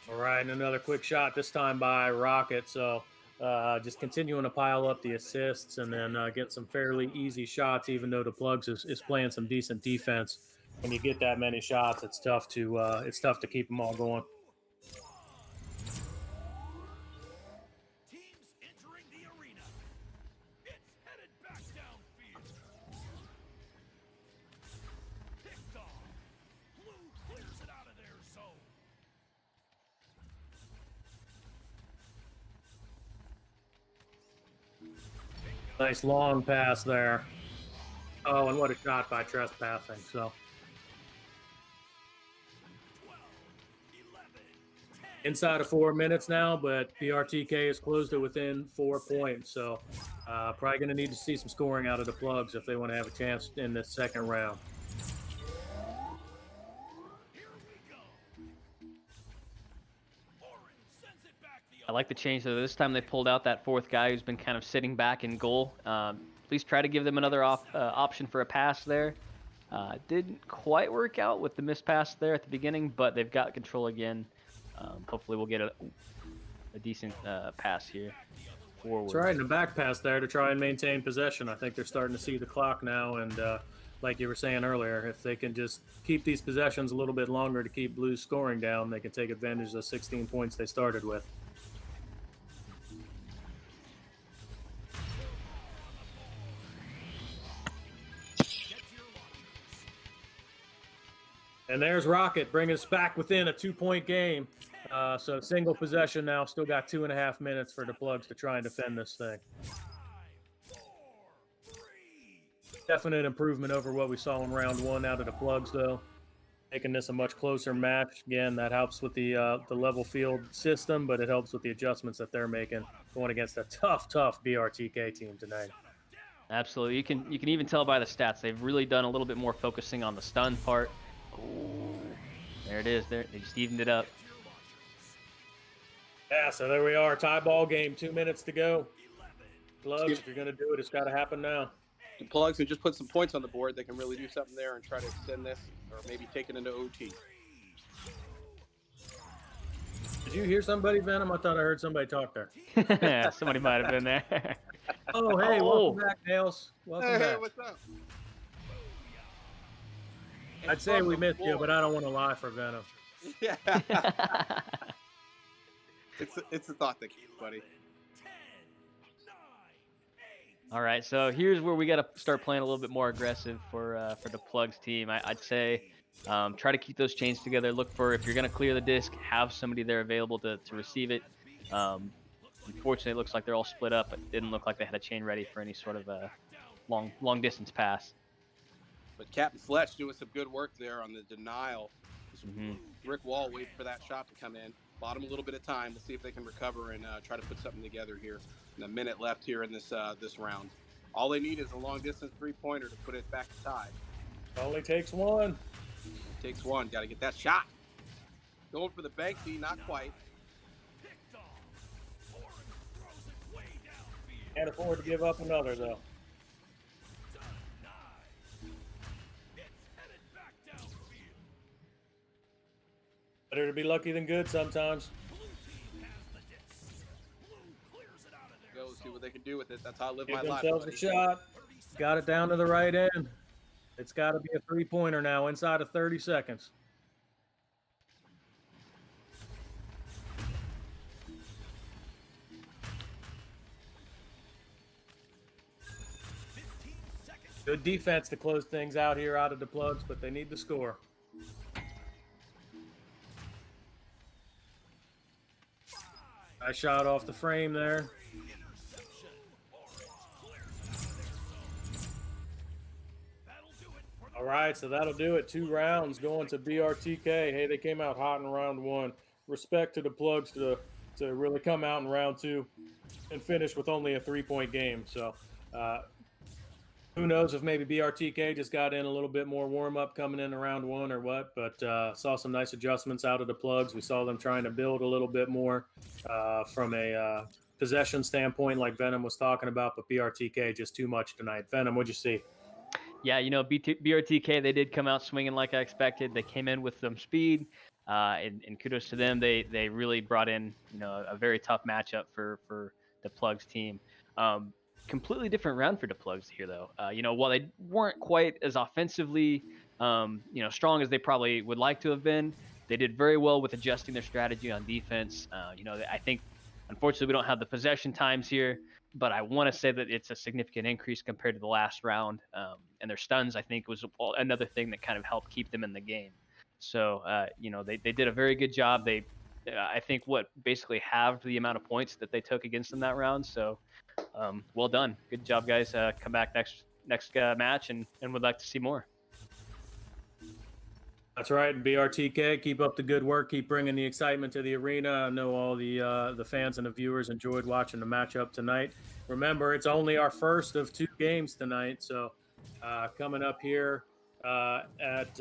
Speaker 1: All right, and another quick shot, this time by Rocket. So just continuing to pile up the assists and then get some fairly easy shots, even though the plugs is playing some decent defense. When you get that many shots, it's tough to keep them all going.
Speaker 7: Teams entering the arena. It's headed back downfield. Picked off. Blue clears it out of their zone.
Speaker 1: Nice long pass there. Oh, and what a shot by trespassing. So
Speaker 7: 12, 11, 10.
Speaker 1: inside of 4 minutes now, but BRTK has closed it within 4 points. So probably going to need to see some scoring out of the plugs if they want to have a chance in this second round.
Speaker 7: Here we go. Orange sends it back the
Speaker 6: I like the change, though. This time they pulled out that fourth guy who's been kind of sitting back in goal. Please try to give them another option for a pass there. Didn't quite work out with the missed pass there at the beginning, but they've got control again. Hopefully we'll get a decent pass here forward.
Speaker 1: That's right, and a back pass there to try and maintain possession. I think they're starting to see the clock now, and like you were saying earlier, if they can just keep these possessions a little bit longer to keep Blues scoring down, they can take advantage of the 16 points they started with. And there's Rocket bringing us back within a 2-point game. So single possession now. Still got 2.5 minutes for the plugs to try and defend this thing.
Speaker 7: 5, 4, 3.
Speaker 1: Definite improvement over what we saw in round 1 out of the plugs, though. Making this a much closer match. Again, that helps with the level field system, but it helps with the adjustments that they're making going against a tough BRTK team tonight.
Speaker 6: Absolutely. You can even tell by the stats. They've really done a little bit more focusing on the stun part. Ooh, there it is. There, they just evened it up.
Speaker 1: Yeah, so there we are. Tie ball game. 2 minutes to go. Plugs, if you're going to do it, it's got to happen now.
Speaker 2: The plugs and just put some points on the board. They can really do something there and try to extend this, or maybe take it into OT.
Speaker 1: Did you hear somebody, Venom? I thought I heard somebody talk there.
Speaker 6: Yeah, somebody might have been there.
Speaker 1: Oh, hey,
Speaker 6: Oh.
Speaker 1: welcome back, Nails. Welcome
Speaker 2: Hey,
Speaker 1: back.
Speaker 2: what's up?
Speaker 1: I'd say we missed you, but I don't want to lie for Venom.
Speaker 2: Yeah. It's a thought that keeps, buddy.
Speaker 7: 10, 9, 8.
Speaker 6: All right, so here's where we got to start playing a little bit more aggressive for the plugs team. I'd say try to keep those chains together. Look for, if you're going to clear the disc, have somebody there available to receive it. Unfortunately, it looks like they're all split up. It didn't look like they had a chain ready for any sort of a long distance pass.
Speaker 2: But Captain Fletch doing some good work there on the denial. Rick Wall waiting for that shot to come in. Bought him a little bit of time. We'll see if they can recover and try to put something together here. And a minute left here in this round. All they need is a long distance 3-pointer to put it back to tie.
Speaker 1: Only takes one.
Speaker 2: It takes one. Got to get that shot. Going for the Banksy, not quite.
Speaker 7: Picked off. Orange throws it way downfield.
Speaker 1: Can't afford to give up another, though.
Speaker 7: Denied. It's headed back downfield.
Speaker 1: Better to be lucky than good sometimes.
Speaker 7: Blue team has the disc. Blue clears it out of their
Speaker 2: Go see
Speaker 7: zone.
Speaker 2: what they can do with it. That's how I live
Speaker 1: Give
Speaker 2: my life.
Speaker 1: themselves a
Speaker 2: buddy.
Speaker 1: shot. Got it down to the right end. It's got to be a three-pointer now inside of 30 seconds. Good defense to close things out here out of the plugs, but they need the score. Nice shot off the frame there. All right, so that'll do it. 2 rounds going to BRTK. Hey, they came out hot in round 1. Respect to the plugs to really come out in round 2 and finish with only a 3-point game. So who knows if maybe BRTK just got in a little bit more warm up coming in round 1 or what, but saw some nice adjustments out of the plugs. We saw them trying to build a little bit more from a possession standpoint, like Venom was talking about, but BRTK just too much tonight. Venom, what'd you see?
Speaker 6: Yeah, BRTK, they did come out swinging like I expected. They came in with some speed, and kudos to them. They really brought in, a very tough matchup for the Plugs team. Completely different round for the Plugs here, though. While they weren't quite as offensively, strong as they probably would like to have been, they did very well with adjusting their strategy on defense. I think, unfortunately, we don't have the possession times here, but I want to say that it's a significant increase compared to the last round. And their stuns, I think, was another thing that kind of helped keep them in the game. So, they did a very good job. They, I think, basically halved the amount of points that they took against them that round. So, well done. Good job, guys. Come back next match, and would like to see more.
Speaker 1: That's right, and BRTK, keep up the good work. Keep bringing the excitement to the arena. I know all the fans and the viewers enjoyed watching the matchup tonight. Remember, it's only our first of 2 games tonight, so coming up here at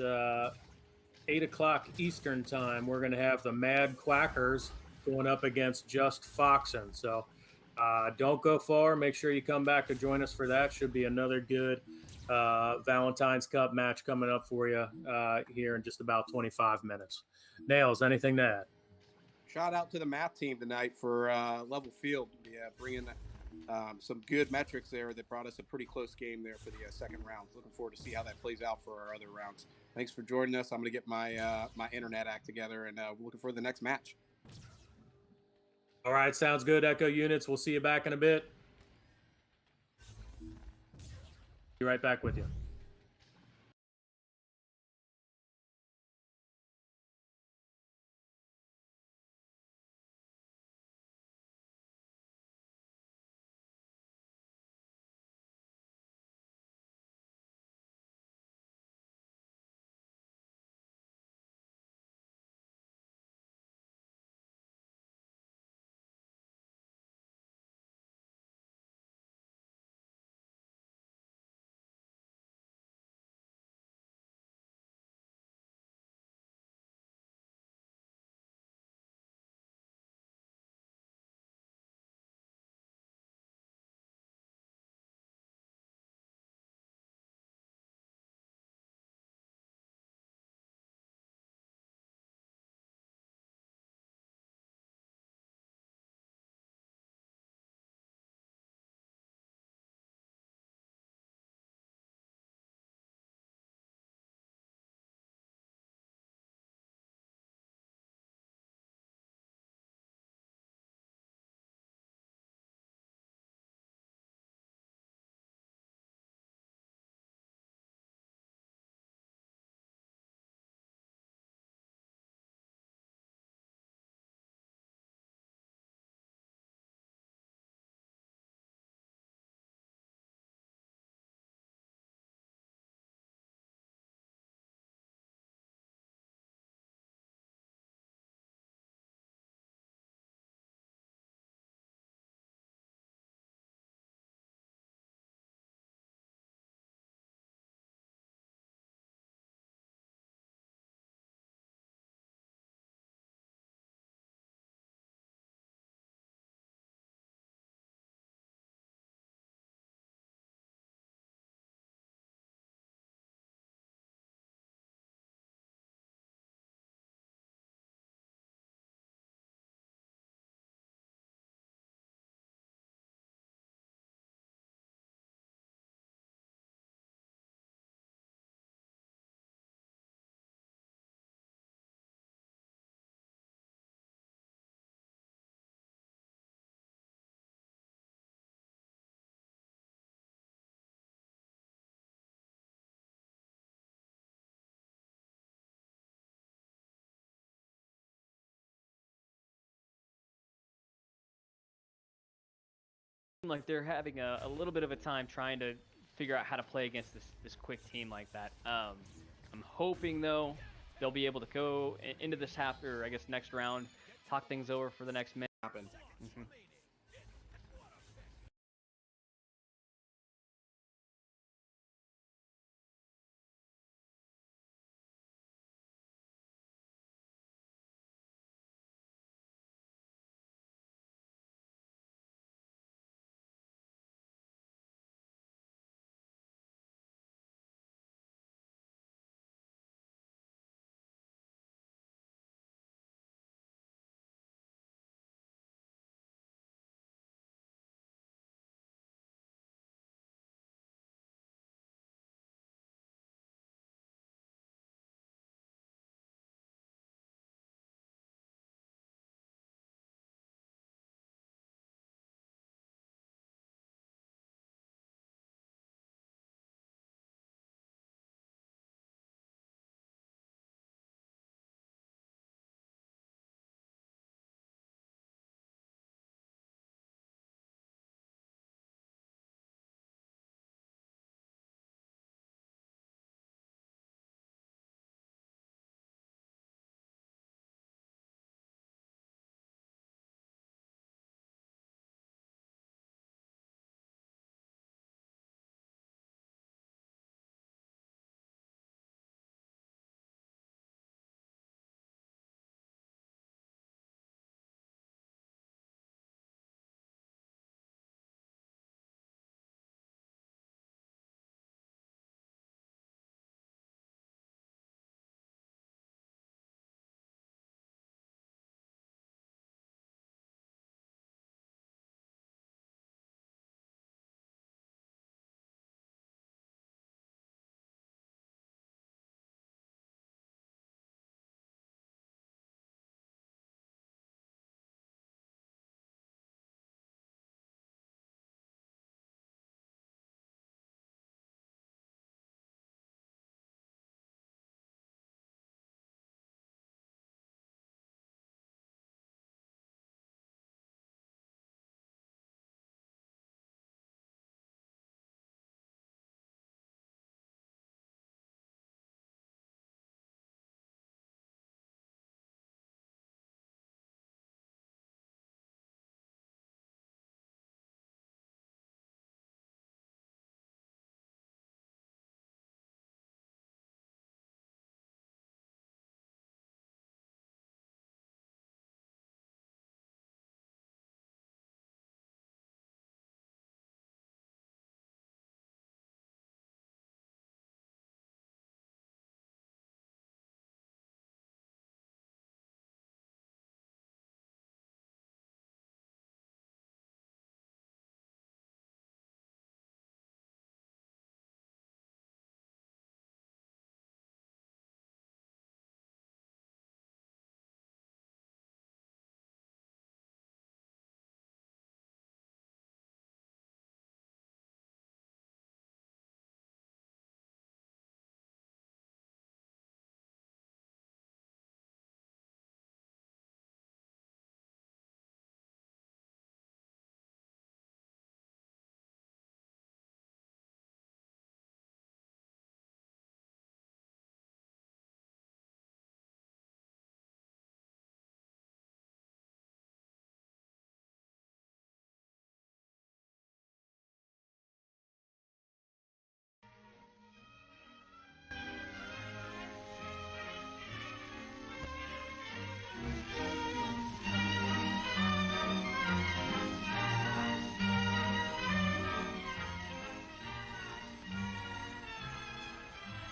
Speaker 1: 8 o'clock Eastern time, we're going to have the Mad Quackers going up against Just Foxen. So don't go far. Make sure you come back to join us for that. Should be another good Valentine's Cup match coming up for you here in just about 25 minutes. Nails, anything to add?
Speaker 2: Shout out to the math team tonight for level field. Yeah, bringing some good metrics there that brought us a pretty close game there for the second round. Looking forward to see how that plays out for our other rounds. Thanks for joining us. I'm going to get my my internet act together, and we're looking for the next match.
Speaker 1: All right, sounds good, Echo units. We'll see you back in a bit. Be right back with you.
Speaker 6: like they're having a little bit of a time trying to figure out how to play against this quick team like that. I'm hoping though they'll be able to go into this half, or I guess next round, talk things over for the next minute.
Speaker 2: Happen.
Speaker 6: Mhm.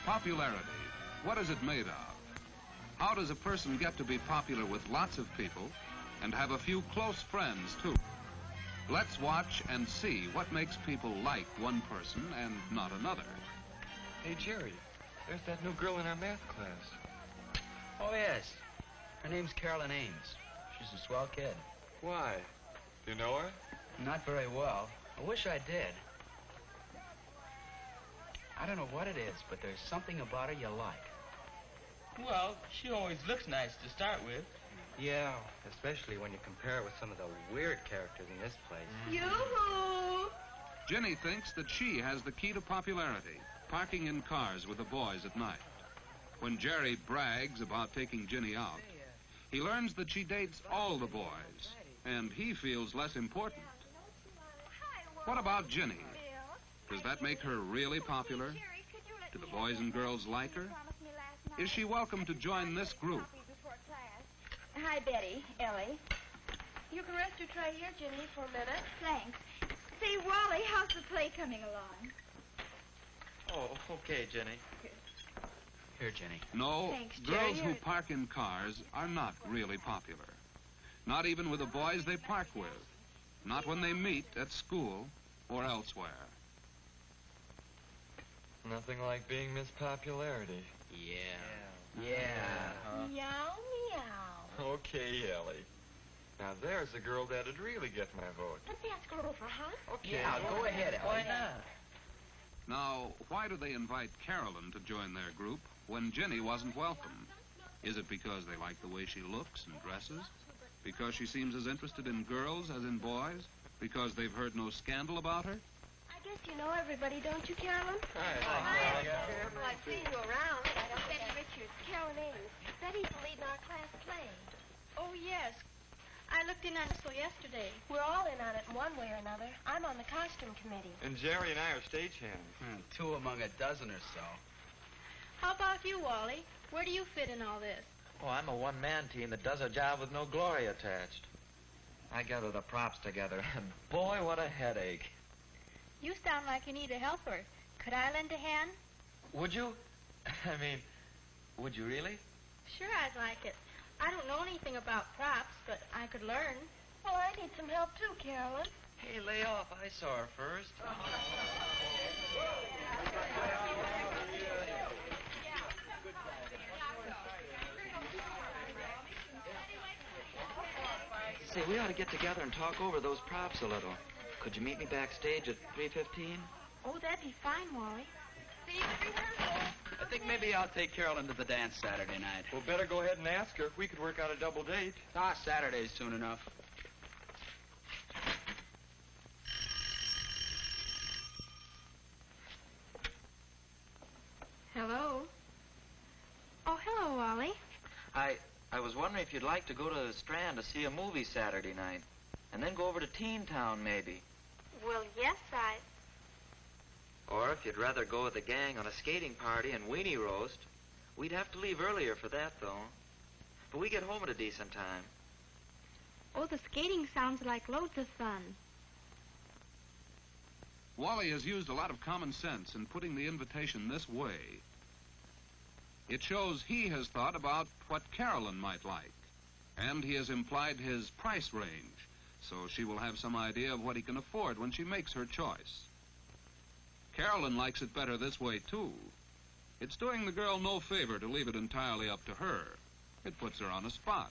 Speaker 8: Popularity. What is it made of? How does a person get to be popular with lots of people and have a few close friends, too? Let's watch and see what makes people like one person and not another.
Speaker 9: Hey, Jerry, there's that new girl in our math class.
Speaker 10: Oh, yes. Her name's Carolyn Ames. She's a swell kid.
Speaker 9: Why? Do you know her?
Speaker 10: Not very well. I wish I did. I don't know what it is, but there's something about her you like.
Speaker 11: Well, she always looks nice to start with.
Speaker 9: Yeah, especially when you compare her with some of the weird characters in this place.
Speaker 12: Yoo-hoo!
Speaker 8: Ginny thinks that she has the key to popularity, parking in cars with the boys at night. When Jerry brags about taking Ginny out, he learns that she dates all the boys, and he feels less important. What about Ginny? Does that make her really popular? Do the boys and girls like her? Is she welcome to join this group?
Speaker 12: Hi, Betty, Ellie. You can rest your tray here, Ginny, for a minute. Thanks. Say, Wally, how's the play coming along?
Speaker 9: Oh, okay, Jenny. Here, Jenny.
Speaker 8: No,
Speaker 12: Thanks,
Speaker 8: girls
Speaker 12: Jerry.
Speaker 8: who park in cars are not really popular. Not even with the boys they park with. Not when they meet at school or elsewhere.
Speaker 9: Nothing like being Miss Popularity.
Speaker 10: Yeah.
Speaker 12: Meow, meow.
Speaker 9: Okay, Ellie. Now there's a girl that'd really get my vote.
Speaker 12: Let's ask her over, huh?
Speaker 9: Okay.
Speaker 10: Yeah, go ahead, Ellie.
Speaker 11: Why not?
Speaker 8: Now, why do they invite Carolyn to join their group when Ginny wasn't welcome? Is it because they like the way she looks and dresses? Because she seems as interested in girls as in boys? Because they've heard no scandal about her?
Speaker 12: I guess you know everybody, don't you, Carolyn?
Speaker 9: Hi.
Speaker 12: Well, I've seen you around. Betty Richards, Carolyn Ames. Betty's the lead in our class play. Oh, yes. I looked in on it so yesterday. We're all in on it in one way or another. I'm on the costume committee.
Speaker 9: And Jerry and I are stagehands.
Speaker 10: Two among a dozen or so.
Speaker 12: How about you, Wally? Where do you fit in all this?
Speaker 11: Oh, I'm a one-man team that does a job with no glory attached. I gather the props together, and boy, what a headache.
Speaker 12: You sound like you need a helper. Could I lend a hand?
Speaker 11: Would you? I mean, would you really?
Speaker 12: Sure, I'd like it. I don't know anything about props, but I could learn. Well, I need some help too, Carolyn.
Speaker 11: Hey, lay off. I saw her first. Say, we ought to get together and talk over those props a little. Could you meet me backstage at 3:15?
Speaker 12: Oh, that'd be fine, Wally. See you at rehearsal.
Speaker 10: I think maybe I'll take Carolyn to the dance Saturday night.
Speaker 9: Well, better go ahead and ask her if we could work out a double date.
Speaker 10: Saturday's soon enough.
Speaker 12: Hello. Oh, hello, Wally.
Speaker 11: I was wondering if you'd like to go to the Strand to see a movie Saturday night, and then go over to Teen Town, maybe.
Speaker 12: Well, yes,
Speaker 11: Or if you'd rather go with the gang on a skating party and weenie roast. We'd have to leave earlier for that, though. But we get home at a decent time.
Speaker 12: Oh, the skating sounds like loads of fun.
Speaker 8: Wally has used a lot of common sense in putting the invitation this way. It shows he has thought about what Carolyn might like, and he has implied his price range, so she will have some idea of what he can afford when she makes her choice. Carolyn likes it better this way, too. It's doing the girl no favor to leave it entirely up to her. It puts her on a spot.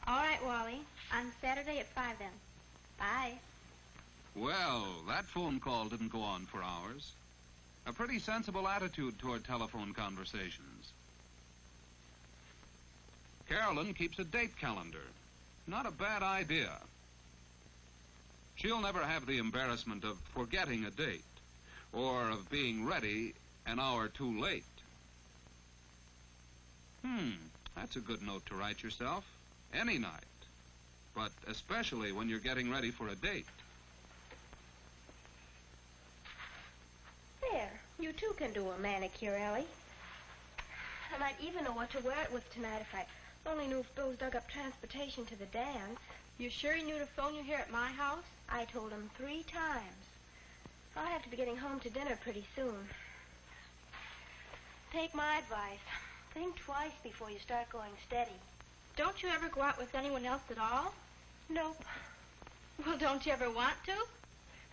Speaker 12: All right, Wally. On Saturday at 5 then. Bye.
Speaker 8: Well, that phone call didn't go on for hours. A pretty sensible attitude toward telephone conversations. Carolyn keeps a date calendar. Not a bad idea. She'll never have the embarrassment of forgetting a date or of being ready an hour too late. That's a good note to write yourself. Any night. But especially when you're getting ready for a date.
Speaker 12: There. You too can do a manicure, Ellie. I might even know what to wear it with tonight if I only knew if Bill's dug up transportation to the dance. You sure he knew to phone you here at my house? I told him 3 times. I'll have to be getting home to dinner pretty soon. Take my advice. Think twice before you start going steady. Don't you ever go out with anyone else at all? Nope. Well, don't you ever want to?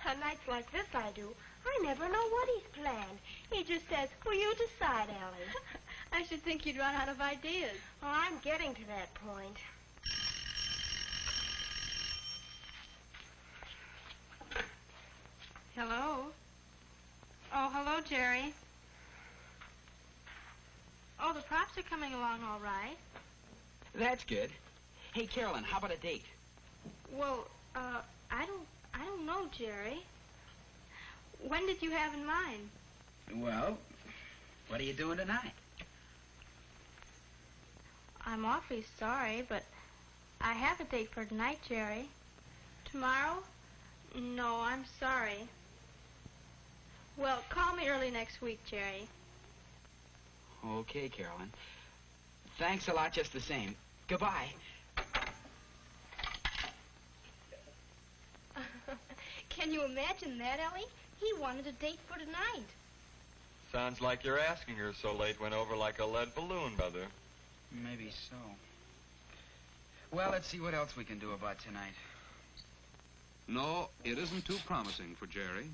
Speaker 12: On nights like this, I do. I never know what he's planned. He just says, well, you decide, Ellie. I should think you'd run out of ideas. Well, I'm getting to that point. Hello? Oh, hello, Jerry. Oh, the props are coming along all right.
Speaker 10: That's good. Hey, Carolyn, how about a date?
Speaker 12: Well, I don't know, Jerry. When did you have in mind?
Speaker 10: Well, what are you doing tonight?
Speaker 12: I'm awfully sorry, but I have a date for tonight, Jerry. Tomorrow? No, I'm sorry. Well, call me early next week, Jerry.
Speaker 10: Okay, Carolyn. Thanks a lot just the same. Goodbye.
Speaker 12: Can you imagine that, Ellie? He wanted a date for tonight.
Speaker 9: Sounds like you're asking her so late went over like a lead balloon, Mother.
Speaker 10: Maybe so. Well, let's see what else we can do about tonight.
Speaker 8: No, it isn't too promising for Jerry.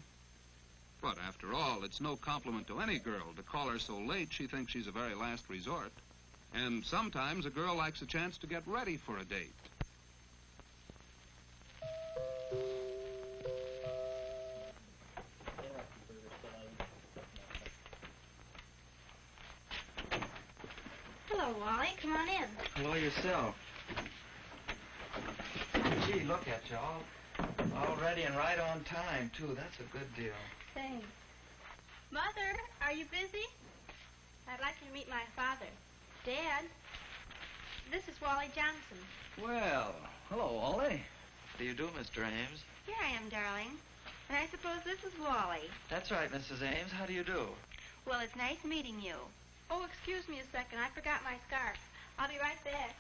Speaker 8: But after all, it's no compliment to any girl to call her so late she thinks she's a very last resort. And sometimes a girl likes a chance to get ready for a date.
Speaker 12: Hello, Wally. Come on in.
Speaker 11: Hello yourself. Gee, look at you all ready and right on time, too. That's a good deal.
Speaker 12: Thanks. Mother, are you busy? I'd like you to meet my father. Dad, this is Wally Johnson.
Speaker 11: Well, hello, Wally. How do you do, Mr. Ames?
Speaker 12: Here I am, darling. And I suppose this is Wally.
Speaker 11: That's right, Mrs. Ames. How do you do?
Speaker 12: Well, it's nice meeting you. Oh, excuse me a second. I forgot my scarf. I'll be right back.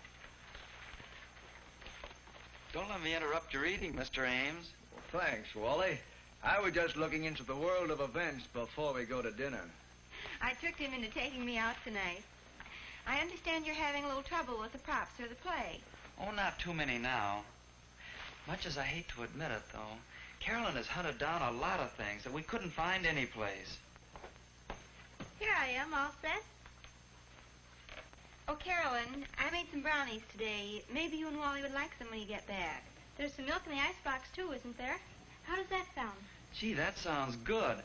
Speaker 11: Don't let me interrupt your eating, Mr. Ames.
Speaker 13: Thanks, Wally. I was just looking into the world of events before we go to dinner.
Speaker 12: I tricked him into taking me out tonight. I understand you're having a little trouble with the props for the play.
Speaker 11: Oh, not too many now. Much as I hate to admit it, though, Carolyn has hunted down a lot of things that we couldn't find anyplace.
Speaker 12: Here I am, all set. Oh, Carolyn, I made some brownies today. Maybe you and Wally would like some when you get back. There's some milk in the icebox, too, isn't there? How does that sound?
Speaker 11: Gee, that sounds good.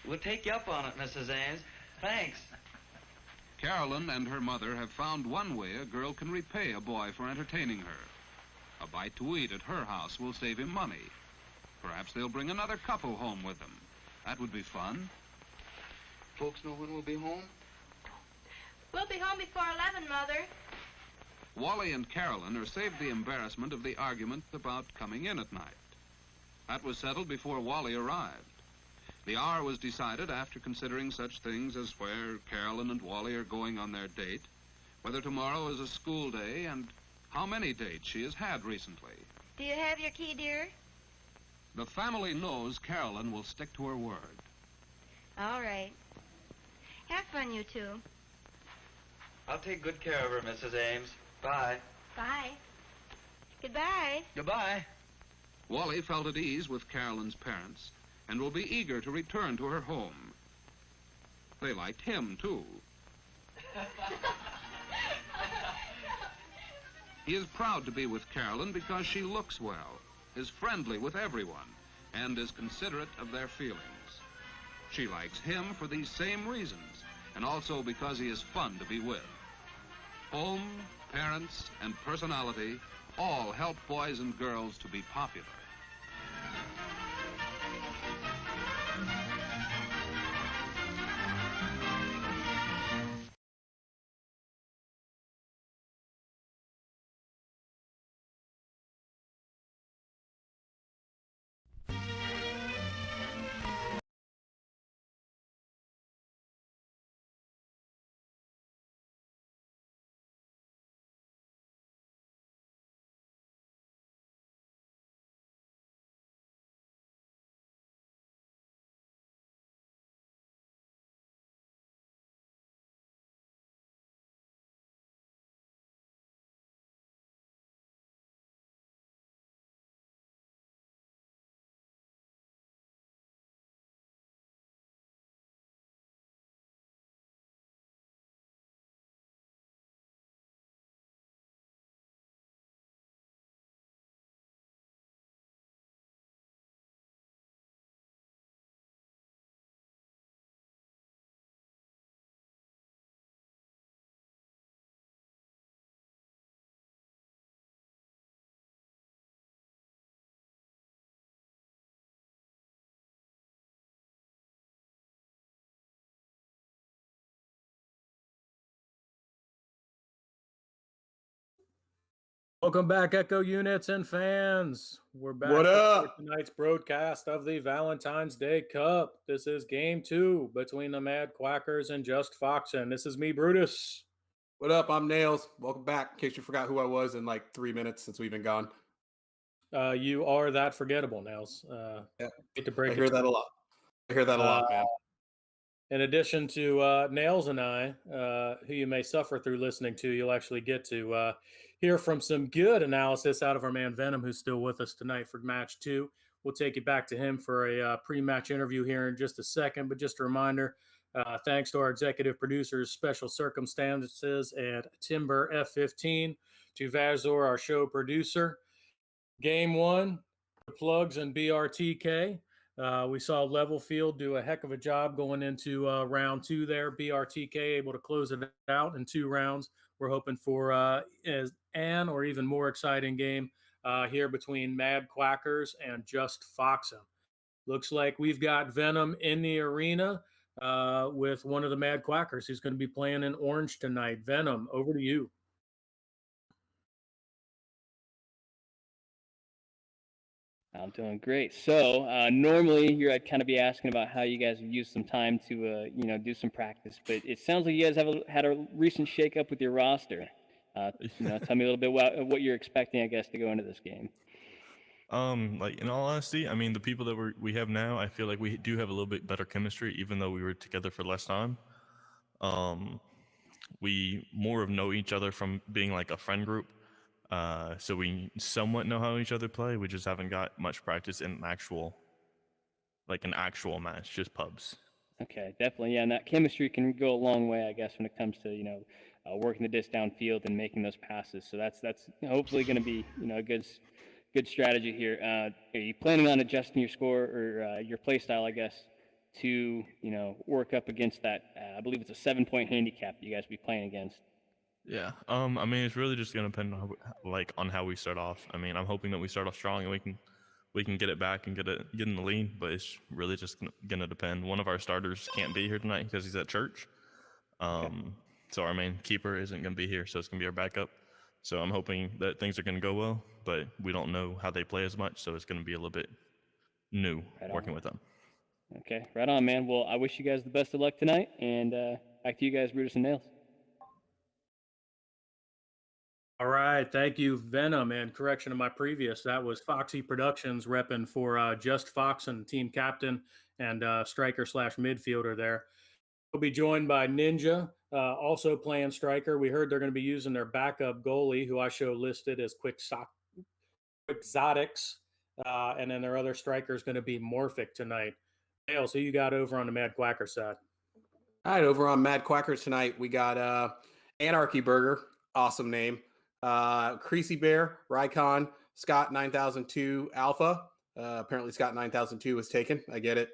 Speaker 11: We'll take you up on it, Mrs. Ames. Thanks.
Speaker 8: Carolyn and her mother have found one way a girl can repay a boy for entertaining her. A bite to eat at her house will save him money. Perhaps they'll bring another couple home with them. That would be fun.
Speaker 11: Folks know when we'll be home?
Speaker 12: We'll be home before 11, Mother.
Speaker 8: Wally and Carolyn are saved the embarrassment of the argument about coming in at night. That was settled before Wally arrived. The hour was decided after considering such things as where Carolyn and Wally are going on their date, whether tomorrow is a school day, and how many dates she has had recently.
Speaker 12: Do you have your key, dear?
Speaker 8: The family knows Carolyn will stick to her word.
Speaker 12: All right. Have fun, you two.
Speaker 11: I'll take good care of her, Mrs. Ames. Bye.
Speaker 12: Bye. Goodbye.
Speaker 13: Goodbye.
Speaker 8: Wally felt at ease with Carolyn's parents and will be eager to return to her home. They liked him, too. He is proud to be with Carolyn because she looks well, is friendly with everyone, and is considerate of their feelings. She likes him for these same reasons, and also because he is fun to be with. Home, parents, and personality all help boys and girls to be popular.
Speaker 1: Welcome back, Echo units and fans. We're back
Speaker 2: What
Speaker 1: for
Speaker 2: up?
Speaker 1: tonight's broadcast of the Valentine's Day Cup. This is game 2 between the Mad Quackers and Just Foxen. This is me, Brutus.
Speaker 2: What up? I'm Nails. Welcome back. In case you forgot who I was in like 3 minutes since we've been gone.
Speaker 1: You are that forgettable, Nels.
Speaker 2: Yeah,
Speaker 1: hate to break
Speaker 2: I
Speaker 1: it
Speaker 2: hear
Speaker 1: to
Speaker 2: that a
Speaker 1: you.
Speaker 2: lot. I hear that a lot, man.
Speaker 1: In addition to Nails and I, who you may suffer through listening to, you'll actually get to hear from some good analysis out of our man Venom, who's still with us tonight for match 2. We'll take you back to him for a pre-match interview here in just a second. But just a reminder, thanks to our executive producers, Special Circumstances, and Timber F15, to Vazor, our show producer. Game 1, the Plugs and BRTK. We saw Level Field do a heck of a job going into round 2 there. BRTK able to close it out in 2 rounds. We're hoping for an or even more exciting game here between Mad Quackers and Just Foxen. Looks like we've got Venom in the arena with one of the Mad Quackers who's going to be playing in orange tonight. Venom, over to you.
Speaker 3: I'm doing great. So normally I'd kind of be asking about how you guys have used some time to do some practice, but it sounds like you guys have had a recent shakeup with your roster. Tell me a little bit about what you're expecting, I guess, to go into this game.
Speaker 14: Like in all honesty, I mean the people that we have now, I feel like we do have a little bit better chemistry, even though we were together for less time. We more of know each other from being like a friend group. So we somewhat know how each other play. We just haven't got much practice in an actual match, just pubs.
Speaker 3: Okay, definitely. Yeah, and that chemistry can go a long way, I guess, when it comes to working the disc downfield and making those passes. So that's hopefully going to be a good strategy here. Are you planning on adjusting your score or your play style, I guess, to work up against that? I believe it's a 7-point handicap that you guys will be playing against.
Speaker 14: Yeah. I mean, it's really just gonna depend on how we start off. I mean, I'm hoping that we start off strong and we can get it back and get in the lead. But it's really just gonna depend. One of our starters can't be here tonight because he's at church. So our main keeper isn't gonna be here, so it's gonna be our backup. So I'm hoping that things are gonna go well, but we don't know how they play as much, so it's gonna be a little bit new working with them.
Speaker 3: Okay, right on, man. Well, I wish you guys the best of luck tonight, and back to you guys, Brutus and Nails.
Speaker 1: All right, thank you, Venom. And correction of my previous, that was Foxy Productions repping for Just Foxen, team captain and striker/midfielder there. We'll be joined by Ninja, also playing striker. We heard they're going to be using their backup goalie, who I show listed as Quixotics, and then their other striker is going to be Morphic tonight. Dale, so you got over on the Mad Quacker side.
Speaker 2: All right, over on Mad Quackers tonight, we got Anarchy Burger, awesome name. Creasy Bear, Rycon, Scott 9002 Alpha. Apparently Scott 9002 was taken. I get it.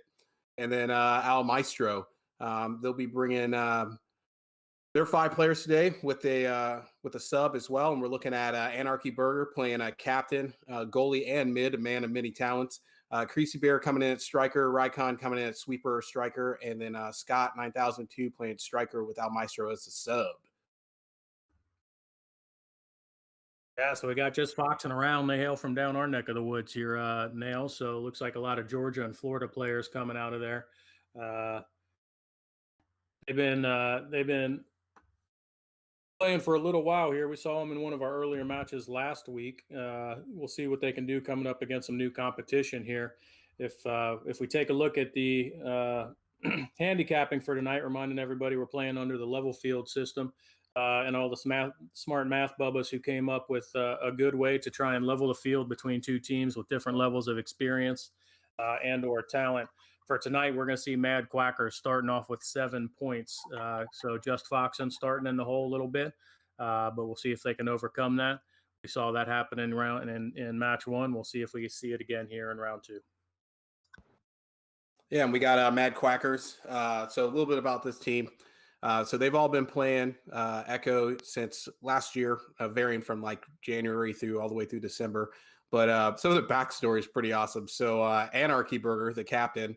Speaker 2: And then Al Maestro. They'll be bringing their 5 players today with a sub as well. And we're looking at Anarchy Burger playing a captain, goalie, and mid, a man of many talents. Creasy Bear coming in at striker, Rycon coming in at sweeper, striker, and then Scott 9002 playing striker with Al Maestro as the sub.
Speaker 1: Yeah, so we got Just Foxen around. They hail from down our neck of the woods here, Nail. So it looks like a lot of Georgia and Florida players coming out of there. They've been playing for a little while here. We saw them in one of our earlier matches last week. We'll see what they can do coming up against some new competition here. If we take a look at the handicapping for tonight, reminding everybody we're playing under the level field system. And all the smart math bubbas who came up with a good way to try and level the field between 2 teams with different levels of experience and or talent. For tonight, we're going to see Mad Quackers starting off with 7 points. So Just Foxen starting in the hole a little bit, but we'll see if they can overcome that. We saw that happen in match 1. We'll see if we can see it again here in round 2.
Speaker 2: Yeah, and we got Mad Quackers. So a little bit about this team. So they've all been playing Echo since last year, varying from like January through all the way through December. But some of the backstory is pretty awesome. So Anarchy Burger, the captain,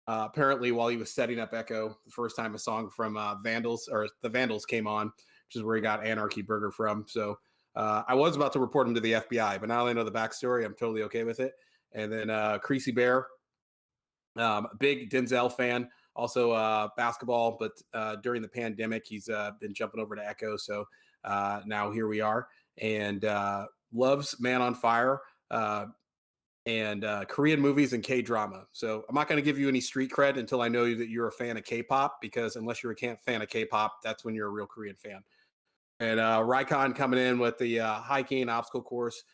Speaker 2: apparently while he was setting up Echo, the first time a song from the Vandals came on, which is where he got Anarchy Burger from. So I was about to report him to the FBI, but now that I know the backstory, I'm totally okay with it. And then Creasy Bear, big Denzel fan, also basketball, but during the pandemic, he's been jumping over to Echo. So now here we are, and loves Man on Fire. And Korean movies and K-drama. So I'm not going to give you any street cred until I know that you're a fan of K-pop, because unless you're a fan of K-pop, that's when you're a real Korean fan. And Raikon coming in with the hiking obstacle course,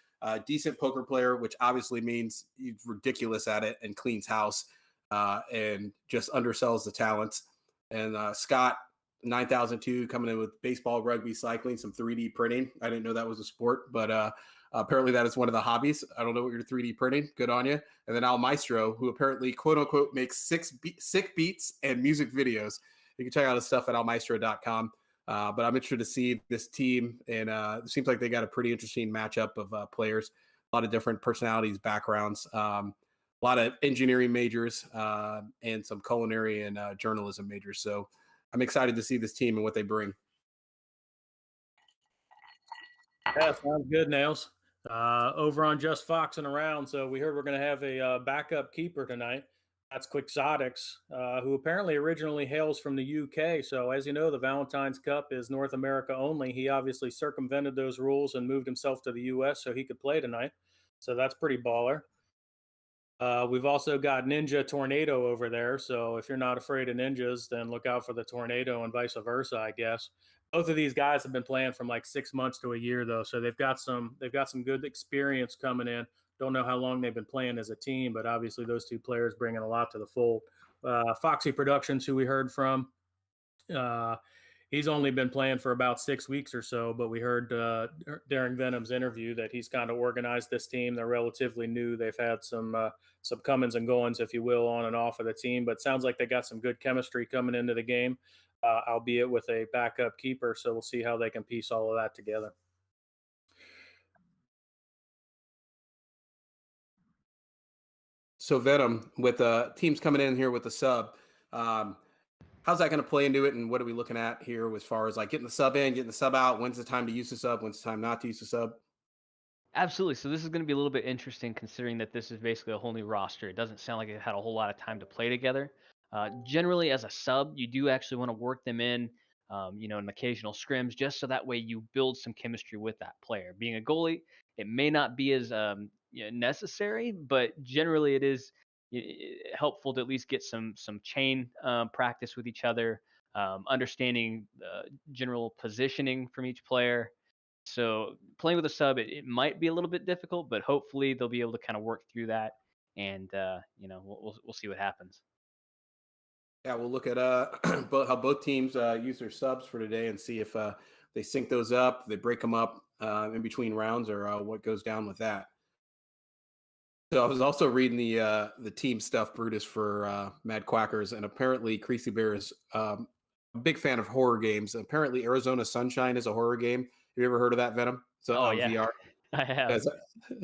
Speaker 2: decent poker player, which obviously means he's ridiculous at it and cleans house and just undersells the talents. And Scott 9002 coming in with baseball, rugby, cycling, some 3D printing. I didn't know that was a sport, but apparently that is one of the hobbies. I don't know what you're 3D printing. Good on you. And then Al Maestro, who apparently, quote unquote, makes sick beats and music videos. You can check out his stuff at almaestro.com. But I'm interested to see this team, and it seems like they got a pretty interesting matchup of players, a lot of different personalities, backgrounds, a lot of engineering majors, and some culinary and journalism majors. So I'm excited to see this team and what they bring.
Speaker 1: Yeah, sounds good, Nails. Over on Just Foxing Around, so we heard we're going to have a backup keeper tonight. That's Quixotics, who apparently originally hails from the UK. So as you know, the Valentine's Cup is North America only. He obviously circumvented those rules and moved himself to the US so he could play tonight. So that's pretty baller. We've also got Ninja Tornado over there. So if you're not afraid of ninjas, then look out for the tornado and vice versa, I guess. Both of these guys have been playing from like 6 months to a year though. So they've got some good experience coming in. Don't know how long they've been playing as a team, but obviously those two players bringing a lot to the fold. Foxy Productions, who we heard from, he's only been playing for about 6 weeks or so, but we heard during Venom's interview that he's kind of organized this team. They're relatively new. They've had some comings and goings, if you will, on and off of the team, but sounds like they got some good chemistry coming into the game, albeit with a backup keeper. So we'll see how they can piece all of that together.
Speaker 2: So Venom, with teams coming in here with the sub, how's that going to play into it, and what are we looking at here as far as like getting the sub in, getting the sub out? When's the time to use the sub? When's the time not to use the sub?
Speaker 6: Absolutely. So this is going to be a little bit interesting considering that this is basically a whole new roster. It doesn't sound like it had a whole lot of time to play together. Generally, as a sub, you do actually want to work them in, in occasional scrims, just so that way you build some chemistry with that player. Being a goalie, it may not be as necessary, but generally it is helpful to at least get some chain practice with each other, understanding general positioning from each player. So playing with a sub, it might be a little bit difficult, but hopefully they'll be able to kind of work through that, and we'll see what happens.
Speaker 2: Yeah, we'll look at how both teams use their subs for today and see if they sync those up, they break them up in between rounds, or what goes down with that. So I was also reading the team stuff, Brutus, for Mad Quackers, and apparently Creasy Bear is a big fan of horror games. Apparently Arizona Sunshine is a horror game. Have you ever heard of that, Venom? So on
Speaker 6: yeah.
Speaker 2: VR.
Speaker 6: I have.
Speaker 2: Is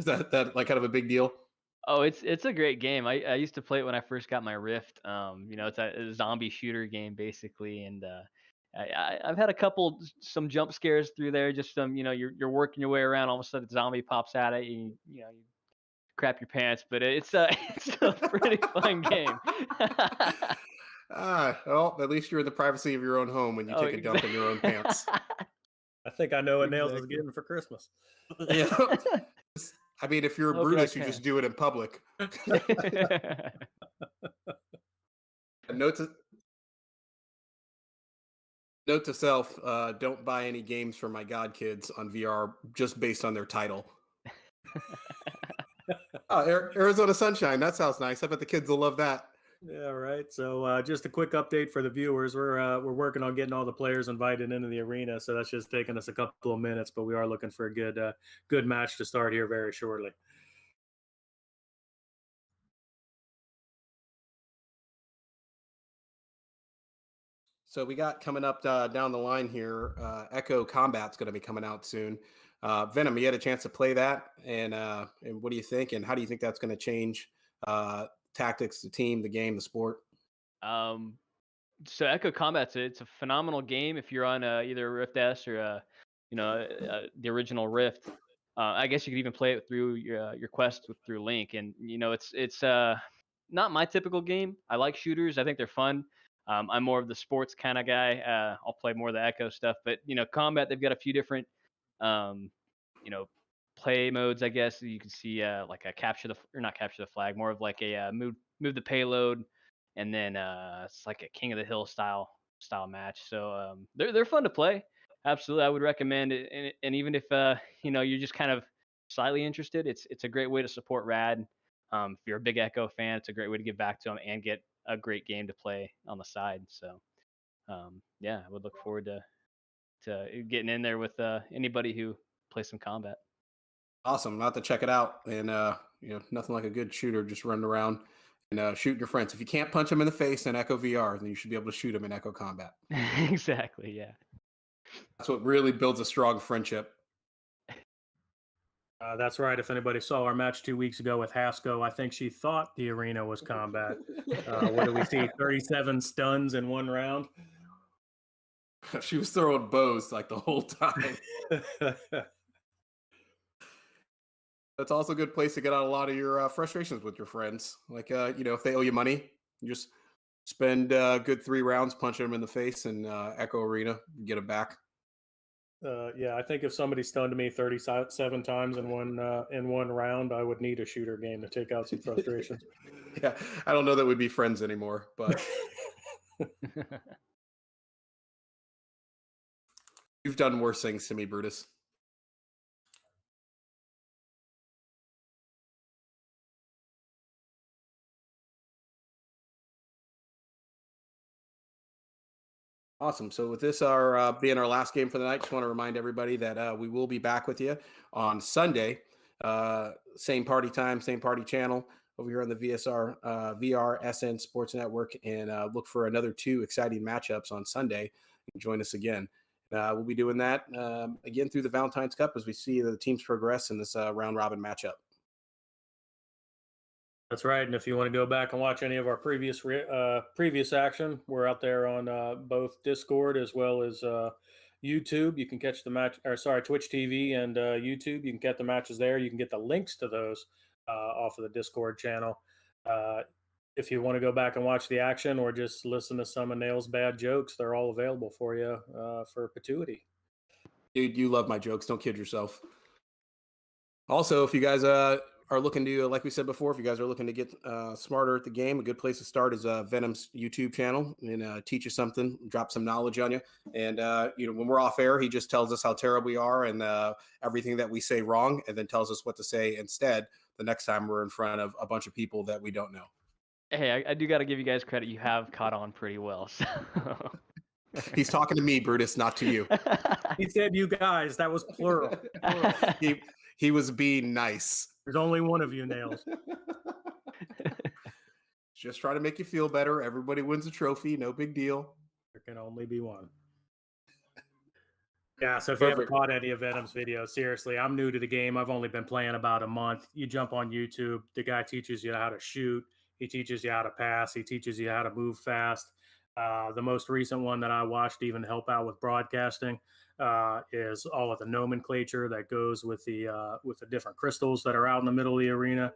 Speaker 2: that like kind of a big deal?
Speaker 6: Oh, it's a great game. I used to play it when I first got my Rift. It's a zombie shooter game basically, and I've had some jump scares through there. Just you're working your way around, all of a sudden a zombie pops out at you. You crap your pants, but it's a pretty fun game.
Speaker 2: Well, at least you're in the privacy of your own home when you take a dump in your own pants.
Speaker 1: I think I know what Nails is getting for Christmas.
Speaker 2: Yeah. I mean, if you're a Brutus, you just do it in public. Note to self, don't buy any games for my god kids on VR just based on their title. Arizona Sunshine, that sounds nice. I bet the kids will love that.
Speaker 1: Yeah, right. So just a quick update for the viewers. We're working on getting all the players invited into the arena, so that's just taking us a couple of minutes, but we are looking for a good match to start here very shortly.
Speaker 2: So we got coming up down the line here, Echo Combat's going to be coming out soon. Venom, you had a chance to play that, and what do you think, and how do you think that's going to change tactics, the team, the game, the sport?
Speaker 6: So Echo Combat's it's a phenomenal game if you're on either a Rift S or the original Rift. I guess you could even play it through your Quest through Link, and it's not my typical game. I like shooters. I think they're fun. I'm more of the sports kind of guy. I'll play more of the Echo stuff, but combat, they've got a few different um, play modes. I guess you can see like a not capture the flag, more of like a move the payload, and then it's like a King of the Hill style match. So they're fun to play. Absolutely, I would recommend it. And even if you're just kind of slightly interested, it's a great way to support Rad. If you're a big Echo fan, it's a great way to give back to them and get a great game to play on the side. So yeah, I would look forward to getting in there with anybody who plays some combat.
Speaker 2: Awesome. Not to check it out. And, nothing like a good shooter just running around and shooting your friends. If you can't punch them in the face in Echo VR, then you should be able to shoot them in Echo Combat.
Speaker 6: Exactly. Yeah.
Speaker 2: That's what really builds a strong friendship.
Speaker 1: That's right. If anybody saw our match 2 weeks ago with Haskell, I think she thought the arena was combat. What do we see? 37 stuns in one round.
Speaker 2: She was throwing bows like the whole time. That's also a good place to get out a lot of your frustrations with your friends. Like, if they owe you money, you just spend a good 3 rounds punching them in the face in Echo Arena, get them back.
Speaker 1: Yeah, I think if somebody stunned me 37 times in one round, I would need a shooter game to take out some frustrations.
Speaker 2: Yeah, I don't know that we'd be friends anymore, but you've done worse things to me, Brutus. Awesome. So with this being our last game for the night, just want to remind everybody that we will be back with you on Sunday. Same party time, same party channel over here on the VRSN Sports Network, and look for another 2 exciting matchups on Sunday. Join us again. We'll be doing that again through the Valentine's Cup as we see the teams progress in this round robin matchup.
Speaker 1: That's right. And if you want to go back and watch any of our previous action, we're out there on both Discord as well as YouTube. You can catch the match, or sorry, Twitch TV and YouTube. You can get the matches there. You can get the links to those off of the Discord channel. If you want to go back and watch the action or just listen to some of Nail's bad jokes, they're all available for you for perpetuity.
Speaker 2: Dude, you love my jokes. Don't kid yourself. Also, if you guys are looking to, like we said before, if you guys are looking to get smarter at the game, a good place to start is Venom's YouTube channel and teach you something, drop some knowledge on you. And, when we're off air, he just tells us how terrible we are and everything that we say wrong, and then tells us what to say instead the next time we're in front of a bunch of people that we don't know.
Speaker 6: Hey, I do got to give you guys credit. You have caught on pretty well. So.
Speaker 2: He's talking to me, Brutus, not to you.
Speaker 1: He said you guys. That was plural.
Speaker 2: He was being nice.
Speaker 1: There's only one of you, Nails.
Speaker 2: Just trying to make you feel better. Everybody wins a trophy. No big deal.
Speaker 1: There can only be one. Yeah, so if you haven't caught any of Venom's videos, seriously, I'm new to the game. I've only been playing about a month. You jump on YouTube. The guy teaches you how to shoot. He teaches you how to pass. He teaches you how to move fast. The most recent one that I watched to even help out with broadcasting is all of the nomenclature that goes with the different crystals that are out in the middle of the arena.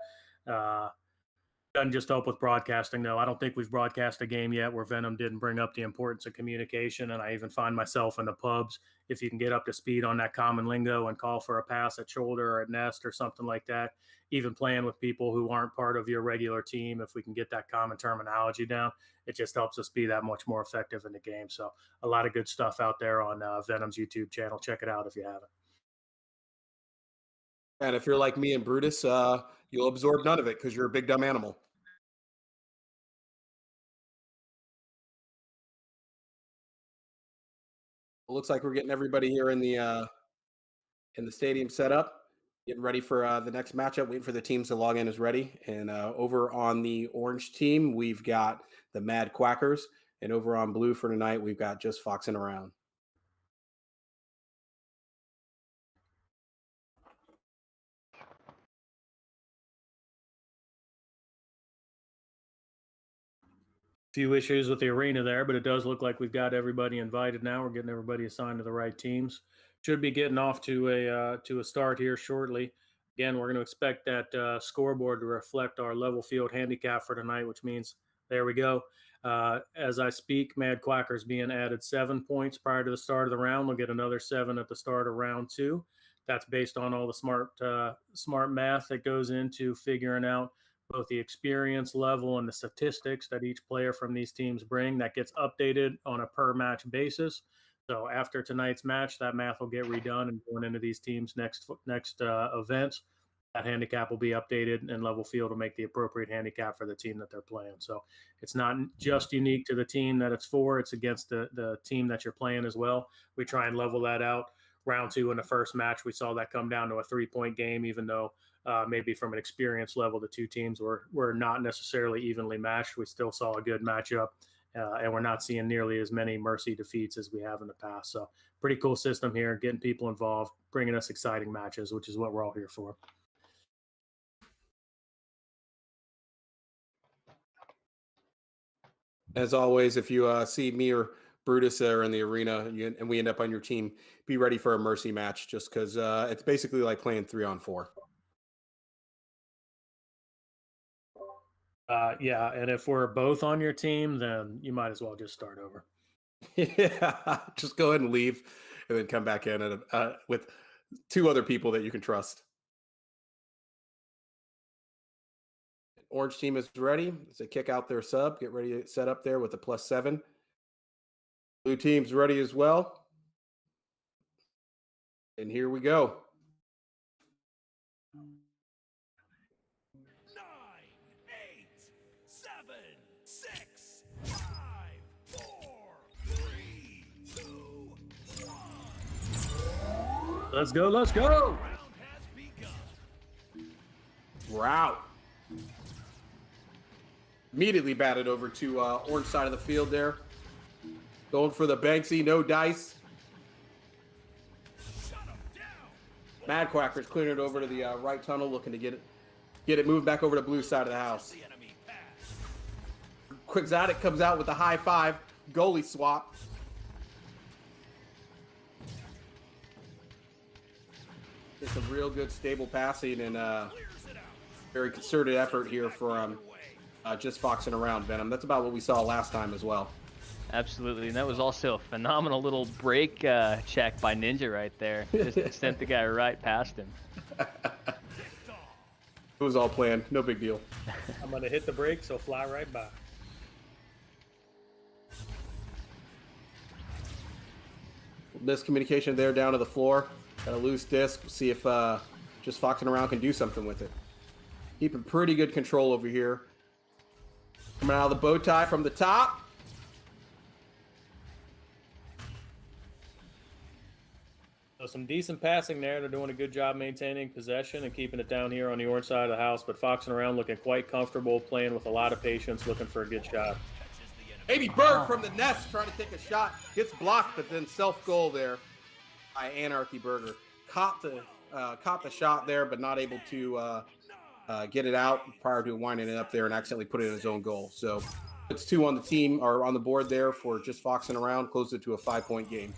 Speaker 1: Doesn't just help with broadcasting, though. I don't think we've broadcast a game yet where Venom didn't bring up the importance of communication, and I even find myself in the pubs, if you can get up to speed on that common lingo and call for a pass at shoulder or at nest or something like that, even playing with people who aren't part of your regular team, if we can get that common terminology down, it just helps us be that much more effective in the game. So a lot of good stuff out there on Venom's YouTube channel. Check it out if you haven't.
Speaker 2: And if you're like me and Brutus, you'll absorb none of it because you're a big dumb animal. It looks like we're getting everybody here in the stadium set up, getting ready for the next matchup. Waiting for the teams to log in is ready. And over on the orange team, we've got the Mad Quackers, and over on blue for tonight, we've got just Foxing Around.
Speaker 1: Few issues with the arena there, but it does look like we've got everybody invited now. We're getting everybody assigned to the right teams. should be getting off to a start here shortly. Again, we're going to expect that scoreboard to reflect our level field handicap for tonight, which means there we go. As I speak, Mad Quacker's being added 7 points prior to the start of the round. We'll get another 7 at the start of round 2. That's based on all the smart math that goes into figuring out both the experience level and the statistics that each player from these teams bring. That gets updated on a per match basis. So after tonight's match, that math will get redone, and going into these teams' next events, that handicap will be updated, and level field will make the appropriate handicap for the team that they're playing. So it's not just unique to the team that it's for; it's against the team that you're playing as well. We try and level that out. Round 2 in the first match, we saw that come down to a 3-point game, even though maybe from an experience level, the two teams were not necessarily evenly matched. We still saw a good matchup. And we're not seeing nearly as many mercy defeats as we have in the past. So pretty cool system here, getting people involved, bringing us exciting matches, which is what we're all here for.
Speaker 2: As always, if you see me or Brutus there in the arena and we end up on your team, be ready for a mercy match, just because it's basically like playing 3-on-4.
Speaker 1: Yeah, and if we're both on your team, then you might as well just start over.
Speaker 2: Yeah, just go ahead and leave, and then come back in with 2 other people that you can trust. Orange team is ready. As they kick out their sub, get ready to set up there with a +7. Blue team's ready as well. And here we go.
Speaker 7: 9, 8, 7, 6, 5, 4, 3, 2, 1.
Speaker 1: Let's go, let's go.
Speaker 7: Round has begun.
Speaker 2: Route. Immediately batted over to orange side of the field there. Going for the Banksy, no dice. Mad Quacker's clearing it over to the right tunnel, looking to get it moved back over to blue side of the house. Quixotic comes out with a high 5, goalie swap. It's a real good stable passing and very concerted effort here from just foxing around, Venom. That's about what we saw last time as well.
Speaker 6: Absolutely, and that was also a phenomenal little break check by Ninja right there. Just sent the guy right past him.
Speaker 2: It was all planned. No big deal.
Speaker 1: I'm going to hit the brakes, so fly right by.
Speaker 2: Miscommunication there down to the floor. Got a loose disc. We'll see if just foxing around can do something with it. Keeping pretty good control over here. Coming out of the bow tie from the top.
Speaker 1: So some decent passing there. They're doing a good job maintaining possession and keeping it down here on the orange side of the house, but foxing around looking quite comfortable, playing with a lot of patience, looking for a good shot.
Speaker 2: Baby Bird from the nest trying to take a shot. Gets blocked, but then self-goal there by Anarchy Burger. Caught the shot there, but not able to get it out prior to winding it up there and accidentally put it in his own goal. So it's 2 on the team, or on the board there for just foxing around. Closed it to a 5-point game.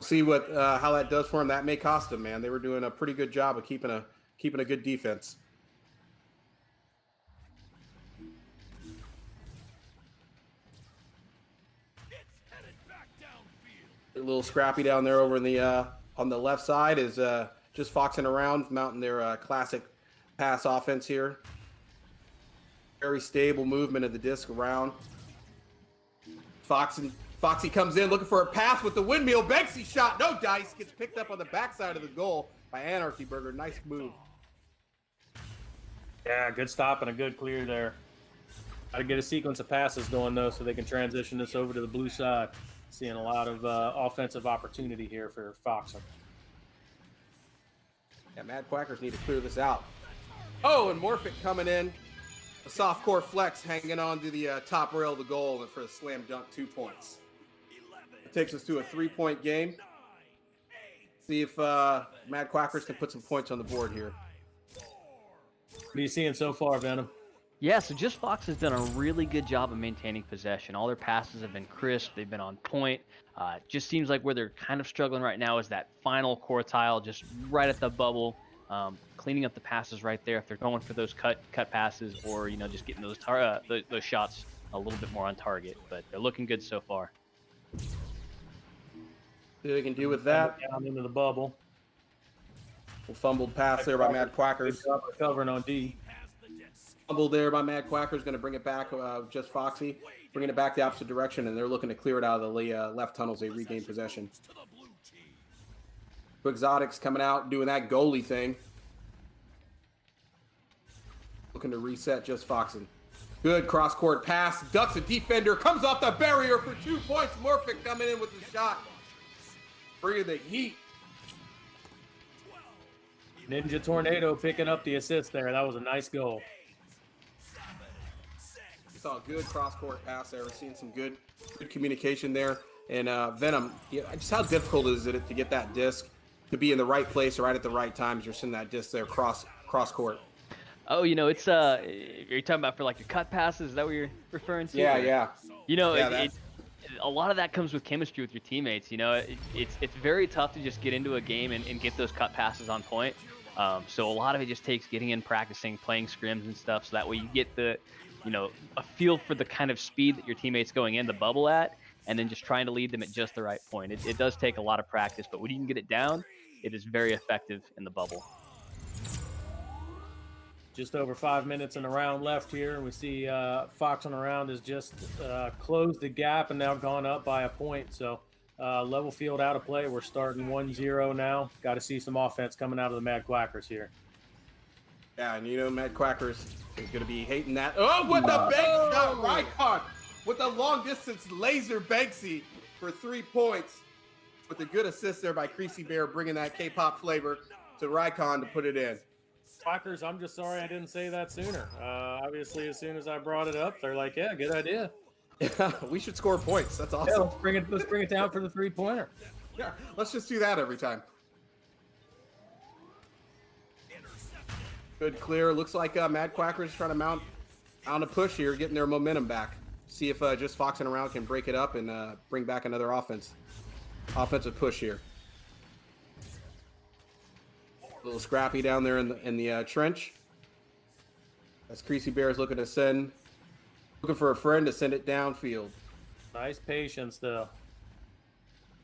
Speaker 2: See what how that does for him. That may cost him, man. They were doing a pretty good job of keeping a good defense. A little scrappy down there over in the on the left side is just foxing around, mounting their classic pass offense here. Very stable movement of the disc around. Foxy comes in looking for a pass with the windmill. Banksy shot, no dice. Gets picked up on the backside of the goal by Anarchy Burger. Nice move.
Speaker 1: Yeah, good stop and a good clear there. Got to get a sequence of passes going, though, so they can transition this over to the blue side. Seeing a lot of offensive opportunity here for Foxen.
Speaker 2: Yeah, Mad Quackers need to clear this out. Oh, and Morphic coming in. A soft core flex hanging on to the top rail of the goal and for the slam dunk 2 points. It takes us to a 3-point game. See if Mad Quackers can put some points on the board here.
Speaker 1: What are you seeing so far, Venom?
Speaker 6: Yeah, so Just Fox has done a really good job of maintaining possession. All their passes have been crisp. They've been on point. Just seems like where they're kind of struggling right now is that final quartile, just right at the bubble, cleaning up the passes right there. If they're going for those cut passes, or just getting those shots a little bit more on target. But they're looking good so far.
Speaker 2: See what they can do with that.
Speaker 1: Down into the bubble.
Speaker 2: Fumbled pass there by Mad Quackers.
Speaker 1: Recovering on D.
Speaker 2: Fumbled there by Mad Quackers. Going to bring it back. Just Foxy bringing it back the opposite direction, and they're looking to clear it out of the left tunnels. They regain possession. Exotics coming out doing that goalie thing. Looking to reset Just Foxy. Good cross-court pass. Ducks a defender. Comes off the barrier for 2 points. Morphic coming in with the shot. Bringing the heat.
Speaker 1: Ninja Tornado picking up the assist there. That was a nice goal.
Speaker 2: We saw a good cross-court pass there. We're seeing some good communication there. And Venom, just how difficult is it to get that disc to be in the right place right at the right time as you're sending that disc there cross-court?
Speaker 6: Oh, it's are you talking about for like the cut passes? Is that what you're referring to?
Speaker 2: Yeah.
Speaker 6: A lot of that comes with chemistry with your teammates. It's very tough to just get into a game and get those cut passes on point. So a lot of it just takes getting in, practicing, playing scrims and stuff, so that way you get a feel for the kind of speed that your teammates going in the bubble at, and then just trying to lead them at just the right point. It does take a lot of practice, but when you can get it down, it is very effective in the bubble.
Speaker 1: Just over 5 minutes in the round left here. We see Fox on the round has just closed the gap and now gone up by a point. So level field out of play. We're starting 1-0 now. Got to see some offense coming out of the Mad Quackers here.
Speaker 2: Yeah, and Mad Quackers is going to be hating that. Oh, with the bank shot, Rykon with the long distance laser Banksy for 3 points. With a good assist there by Creasy Bear, bringing that K-pop flavor to Rykon to put it in.
Speaker 1: Quackers, I'm just sorry I didn't say that sooner. Obviously, as soon as I brought it up, they're like, yeah, good idea.
Speaker 2: Yeah, we should score points. That's awesome.
Speaker 1: Yeah, let's bring it down for the three-pointer.
Speaker 2: Yeah, let's just do that every time. Good clear. Looks like Mad Quackers trying to mount on a push here, getting their momentum back. See if Just Foxing Around can break it up and bring back another offensive push here. A little scrappy down there in the trench. As Creasy Bear is looking for a friend to send it downfield.
Speaker 1: Nice patience, though.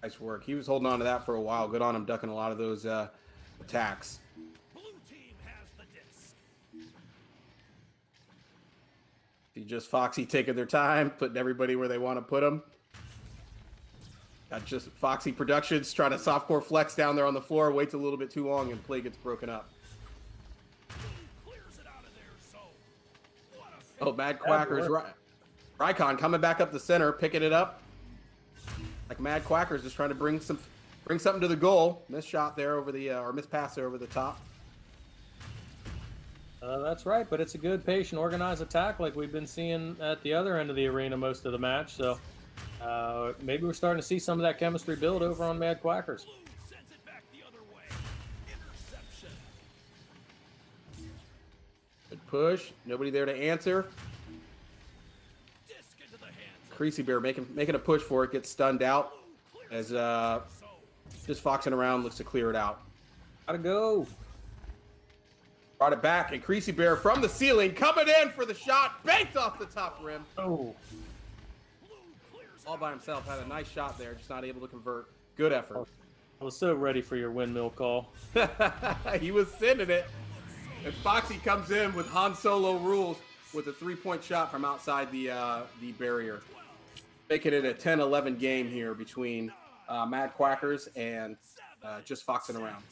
Speaker 2: Nice work. He was holding on to that for a while. Good on him, ducking a lot of those attacks.
Speaker 7: Blue team has the disc.
Speaker 2: See Just Foxy taking their time, putting everybody where they want to put them. Got Just Foxy Productions trying to softcore flex down there on the floor, waits a little bit too long, and play gets broken up. Oh, Mad Quackers. Rykon coming back up the center, picking it up. Like Mad Quackers just trying to bring something to the goal. Missed shot there over the, or missed pass there over the top.
Speaker 1: That's right, but it's a good, patient, organized attack like we've been seeing at the other end of the arena most of the match. So maybe we're starting to see some of that chemistry build over on Mad Quackers.
Speaker 2: Good push. Nobody there to answer. Creasy Bear making a push for it. Gets stunned out as Just Foxing Around looks to clear it out.
Speaker 1: Gotta go.
Speaker 2: Brought it back, and Creasy Bear from the ceiling coming in for the shot. Banked off the top rim.
Speaker 1: Oh.
Speaker 2: All by himself. Had a nice shot there. Just not able to convert. Good effort.
Speaker 1: I was so ready for your windmill call.
Speaker 2: He was sending it. And Foxy comes in with Han Solo rules with a 3-point shot from outside the barrier. Making it a 10-11 game here between Mad Quackers and Just Foxing Around.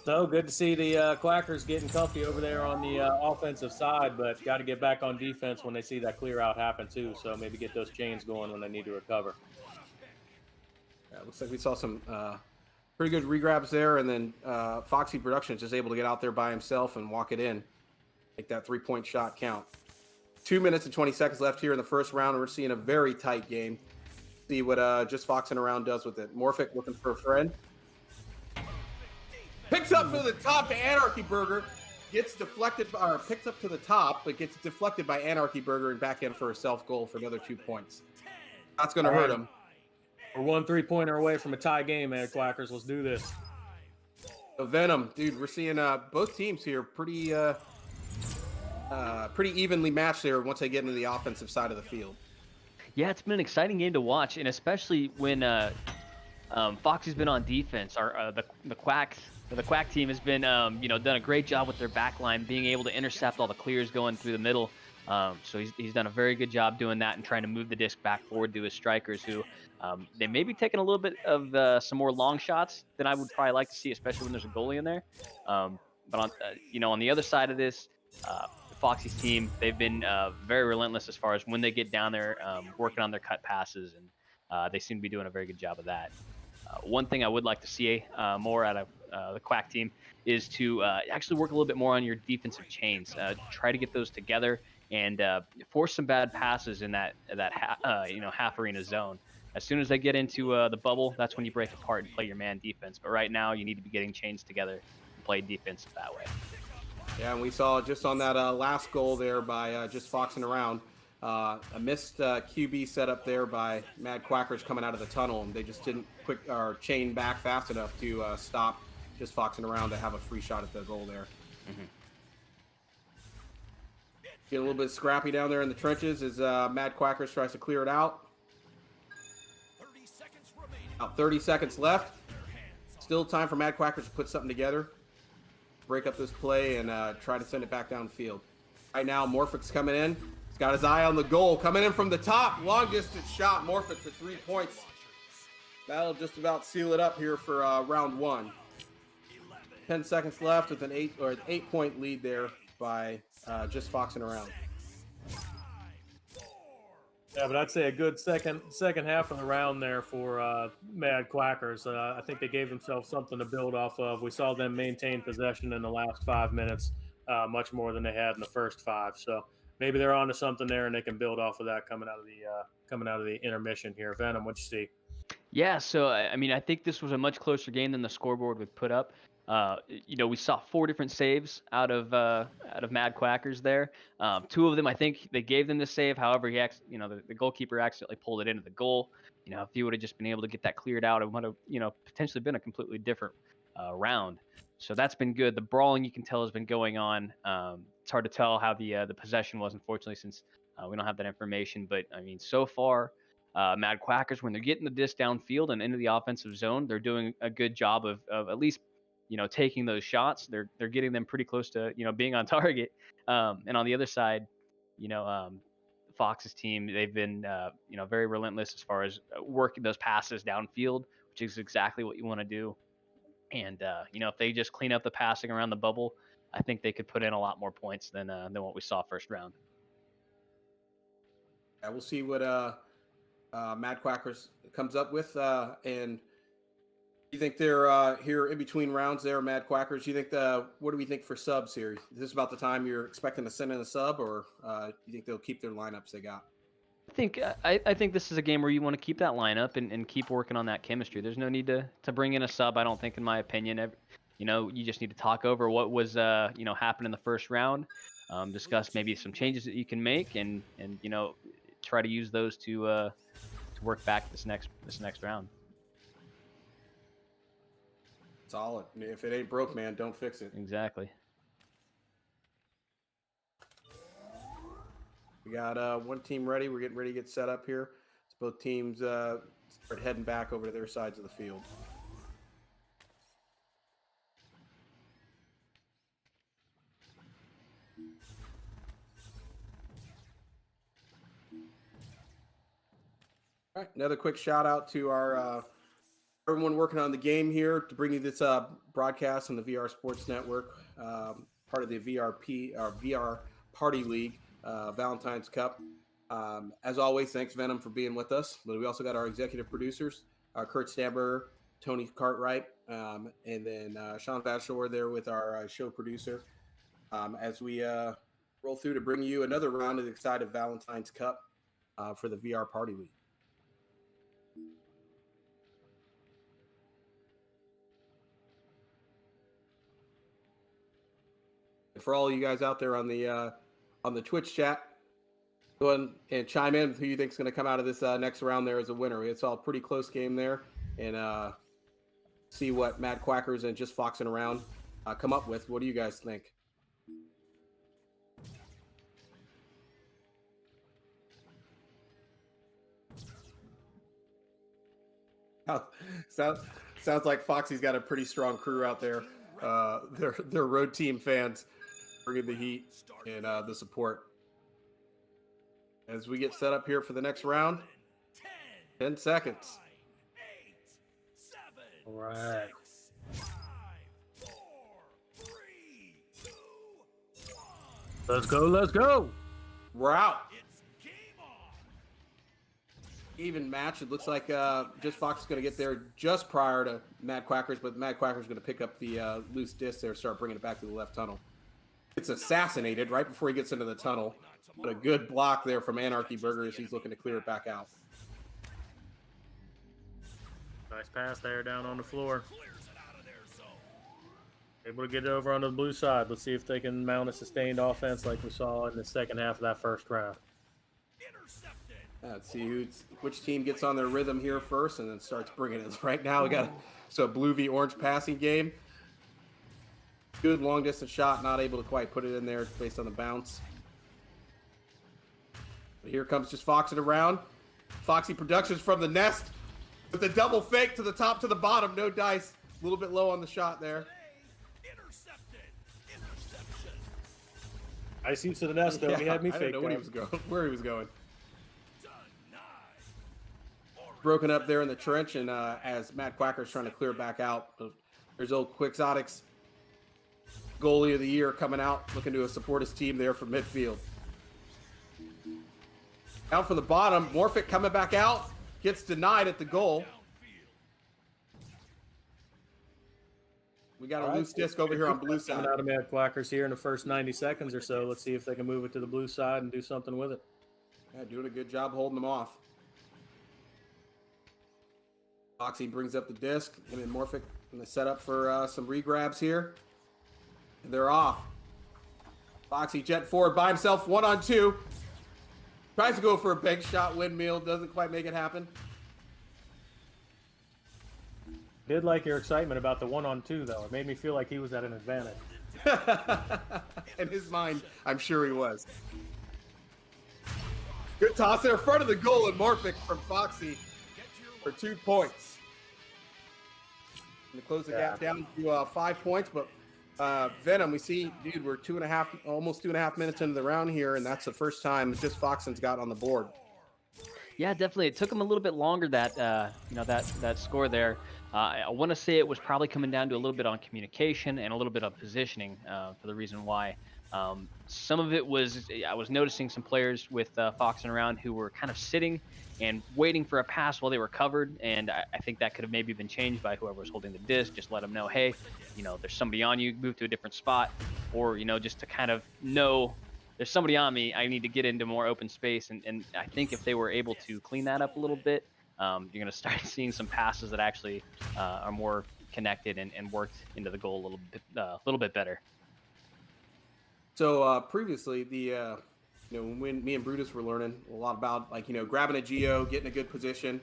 Speaker 1: So good to see the Quackers getting comfy over there on the offensive side, but got to get back on defense when they see that clear out happen too. So maybe get those chains going when they need to recover.
Speaker 2: Yeah, looks like we saw some pretty good regrabs there, and then Foxy Productions is able to get out there by himself and walk it in. Make that 3-point shot count. 2 minutes and 20 seconds left here in the first round, and we're seeing a very tight game. See what Just Foxing Around does with it. Morphic looking for a friend. Picks up for the top to Anarchy Burger. gets deflected or picked up to the top, but gets deflected by Anarchy Burger and back in for a self goal for another 2 points. That's going to hurt him.
Speaker 1: We're 1 3-pointer away from a tie game, Mad Quackers. Let's do this.
Speaker 2: So Venom, dude, we're seeing both teams here pretty evenly matched there once they get into the offensive side of the field.
Speaker 6: Yeah, it's been an exciting game to watch, and especially when Foxy's been on defense. The Quack team has been done a great job with their back line, being able to intercept all the clears going through the middle. So he's done a very good job doing that and trying to move the disc back forward to his strikers, who they may be taking a little bit of some more long shots than I would probably like to see, especially when there's a goalie in there. But on the other side of this, Foxy's team, they've been very relentless as far as when they get down there, working on their cut passes, and they seem to be doing a very good job of that. One thing I would like to see more out of the Quack team is to actually work a little bit more on your defensive chains. Try to get those together and force some bad passes in that half arena zone. As soon as they get into the bubble, that's when you break apart and play your man defense. But right now, you need to be getting chains together and play defense that way.
Speaker 2: Yeah, and we saw just on that last goal there by just foxing around, a missed QB setup there by Mad Quackers coming out of the tunnel, and they just didn't chain back fast enough to stop just foxing around to have a free shot at the goal there.
Speaker 6: Mm-hmm.
Speaker 2: Getting a little bit scrappy down there in the trenches as Mad Quackers tries to clear it out. About 30 seconds left. Still time for Mad Quackers to put something together, break up this play, and try to send it back downfield. Right now, Morphic's coming in. He's got his eye on the goal. Coming in from the top. Long distance shot. Morphic for 3 points. That'll just about seal it up here for round 1. 10 seconds left with an 8-point lead there by just foxing around.
Speaker 1: Yeah, but I'd say a good second half of the round there for Mad Quackers. I think they gave themselves something to build off of. We saw them maintain possession in the last 5 minutes, much more than they had in the first 5. So maybe they're onto something there, and they can build off of that coming out of the intermission here. Venom, what'd you see?
Speaker 6: Yeah, so I mean, I think this was a much closer game than the scoreboard would put up. We saw 4 different saves out of Mad Quackers there. 2 of them, I think they gave them the save. However, the goalkeeper accidentally pulled it into the goal. If he would have just been able to get that cleared out, it would have, potentially been a completely different round. So that's been good. The brawling, you can tell, has been going on. It's hard to tell how the possession was, unfortunately, since we don't have that information. But I mean, so far, Mad Quackers, when they're getting the disc downfield and into the offensive zone, they're doing a good job of at least taking those shots. They're getting them pretty close to being on target. And on the other side, Fox's team, they've been very relentless as far as working those passes downfield, which is exactly what you want to do. And if they just clean up the passing around the bubble, I think they could put in a lot more points than what we saw first round.
Speaker 2: Yeah, we'll see what Mad Quackers comes up with. And you think they're here in between rounds there, Mad Quackers? You think what do we think for subs here? Is this about the time you're expecting to send in a sub, or you think they'll keep their lineups they got?
Speaker 6: I think this is a game where you want to keep that lineup and keep working on that chemistry. There's no need to bring in a sub, I don't think, in my opinion. You just need to talk over what was happened in the first round, discuss maybe some changes that you can make, and try to use those to work back this next round.
Speaker 2: Solid. If it ain't broke, man, don't fix it.
Speaker 6: Exactly.
Speaker 2: We got one team ready. We're getting ready to get set up here. So both teams start heading back over to their sides of the field. All right, another quick shout out to our everyone working on the game here to bring you this broadcast on the VR Sports Network, part of the VR Party League Valentine's Cup. As always, thanks Venom for being with us. But we also got our executive producers, Kurt Stamberger, Tony Cartwright, and then Sean Bashor there with our show producer. As we roll through to bring you another round of the excited Valentine's Cup for the VR Party League. For all you guys out there on the Twitch chat, go ahead and chime in with who you think is going to come out of this next round there as a winner. It's all a pretty close game there, and see what Mad Quackers and Just Foxing Around come up with. What do you guys think? Sounds like Foxy's got a pretty strong crew out there. They're road team fans, bringing the heat and the support. As we get set up here for the next round, 10 seconds.
Speaker 1: All right. Let's go, let's go.
Speaker 2: We're out. Even match. It looks like Just Fox is going to get there just prior to Mad Quackers, but Mad Quackers is going to pick up the loose disc there, start bringing it back to the left tunnel. It's assassinated right before he gets into the tunnel, but a good block there from Anarchy Burger as he's looking to clear it back out.
Speaker 1: Nice pass there down on the floor. Able to get it over onto the blue side. Let's see if they can mount a sustained offense like we saw in the second half of that first round.
Speaker 2: Let's see which team gets on their rhythm here first and then starts bringing it. Right now we got a blue v orange passing game. Good long distance shot, not able to quite put it in there based on the bounce. But here comes Just Foxing Around. Foxy Productions from the nest with the double fake to the top to the bottom. No dice. A little bit low on the shot there.
Speaker 1: I see to the nest though. He had me
Speaker 2: I didn't
Speaker 1: fake.
Speaker 2: know where he was going. Broken up there in the trench, and as Matt Quacker's trying to clear back out, there's old Quixotics goalie of the year coming out, looking to support his team there from midfield. Out from the bottom, Morphic coming back out, gets denied at the goal. We got a loose disc over here on blue side.
Speaker 1: Coming out of Mad Quackers here in the first 90 seconds or so. Let's see if they can move it to the blue side and do something with it.
Speaker 2: Yeah, doing a good job holding them off. Foxy brings up the disc. Him and Morphic going to set up for some regrabs here. And they're off. Foxy jet forward by himself, 1-on-2. Tries to go for a big shot windmill. Doesn't quite make it happen.
Speaker 1: Did like your excitement about the 1-on-2 though. It made me feel like he was at an advantage.
Speaker 2: In his mind, I'm sure he was. Good toss there in front of the goal, and Morphic from Foxy for 2 points. And to close the gap down to 5 points, but Venom, we see, dude, we're almost 2.5 minutes into the round here, and that's the first time Just Foxen's got on the board.
Speaker 6: Yeah, definitely. It took him a little bit longer that score there. I want to say it was probably coming down to a little bit on communication and a little bit of positioning for the reason why. Some of it was I was noticing some players with Foxing Around who were kind of sitting and waiting for a pass while they were covered, and I think that could have maybe been changed by whoever was holding the disc. Just let them know, hey, there's somebody on you, move to a different spot, or just to kind of know there's somebody on me, I need to get into more open space. And I think if they were able to clean that up a little bit, you're going to start seeing some passes that actually are more connected and worked into the goal a little bit better.
Speaker 2: So previously, when me and Brutus were learning a lot about grabbing a geo, getting a good position,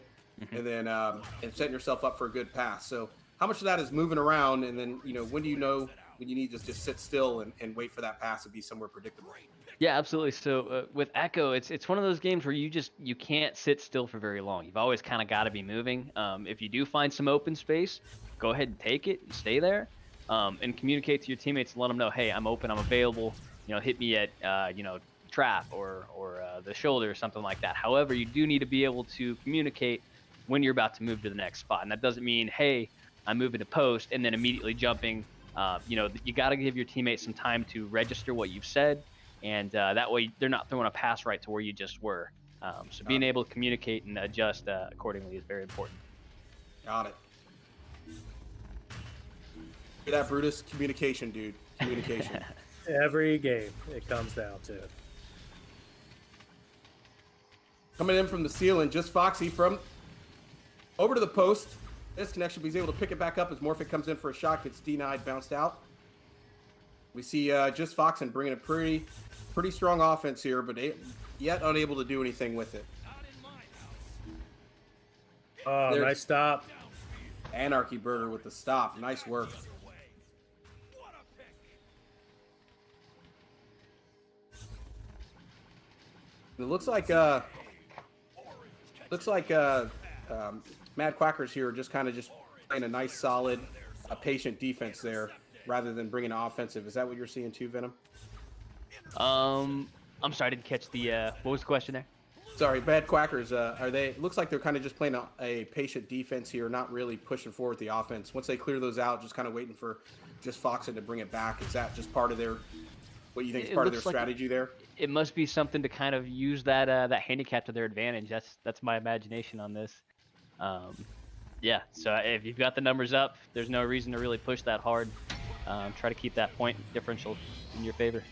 Speaker 2: and then and setting yourself up for a good pass. So how much of that is moving around, and then when do you know when you need to just sit still and wait for that pass to be somewhere predictable?
Speaker 6: Yeah, absolutely. So with Echo, it's one of those games where you can't sit still for very long. You've always kind of got to be moving. If you do find some open space, go ahead and take it and stay there, and communicate to your teammates and let them know, hey, I'm open, I'm available. Hit me at trap or the shoulder or something like that. However, you do need to be able to communicate when you're about to move to the next spot, and that doesn't mean, hey, I'm moving to post and then immediately jumping. You got to give your teammates some time to register what you've said. And that way they're not throwing a pass right to where you just were. So being able to communicate and adjust accordingly is very important.
Speaker 2: Got it. Look at that, Brutus. Communication, dude. Communication.
Speaker 1: Every game, it comes down to it.
Speaker 2: Coming in from the ceiling, Just Foxy from over to the post. This connection, but he's able to pick it back up as Morphic comes in for a shot, gets denied, bounced out. We see just Foxen bringing a pretty strong offense here, but yet unable to do anything with it.
Speaker 1: Oh,
Speaker 2: There's
Speaker 1: nice stop.
Speaker 2: Anarchy Burger with the stop. Nice work. It looks like Mad Quackers here are just playing a nice, solid, patient defense there, rather than bringing an offensive. Is that what you're seeing too, Venom?
Speaker 6: I'm sorry, I didn't catch the. What was the question there?
Speaker 2: Sorry, Mad Quackers. Are they? It looks like they're kind of just playing a patient defense here, not really pushing forward the offense. Once they clear those out, just kind of waiting for just Foxen to bring it back. Is that just part of their? What you think is part of their strategy there?
Speaker 6: It must be something to kind of use that handicap to their advantage. That's my imagination on this. Yeah. So if you've got the numbers up, there's no reason to really push that hard. Try to keep that point differential in your favor.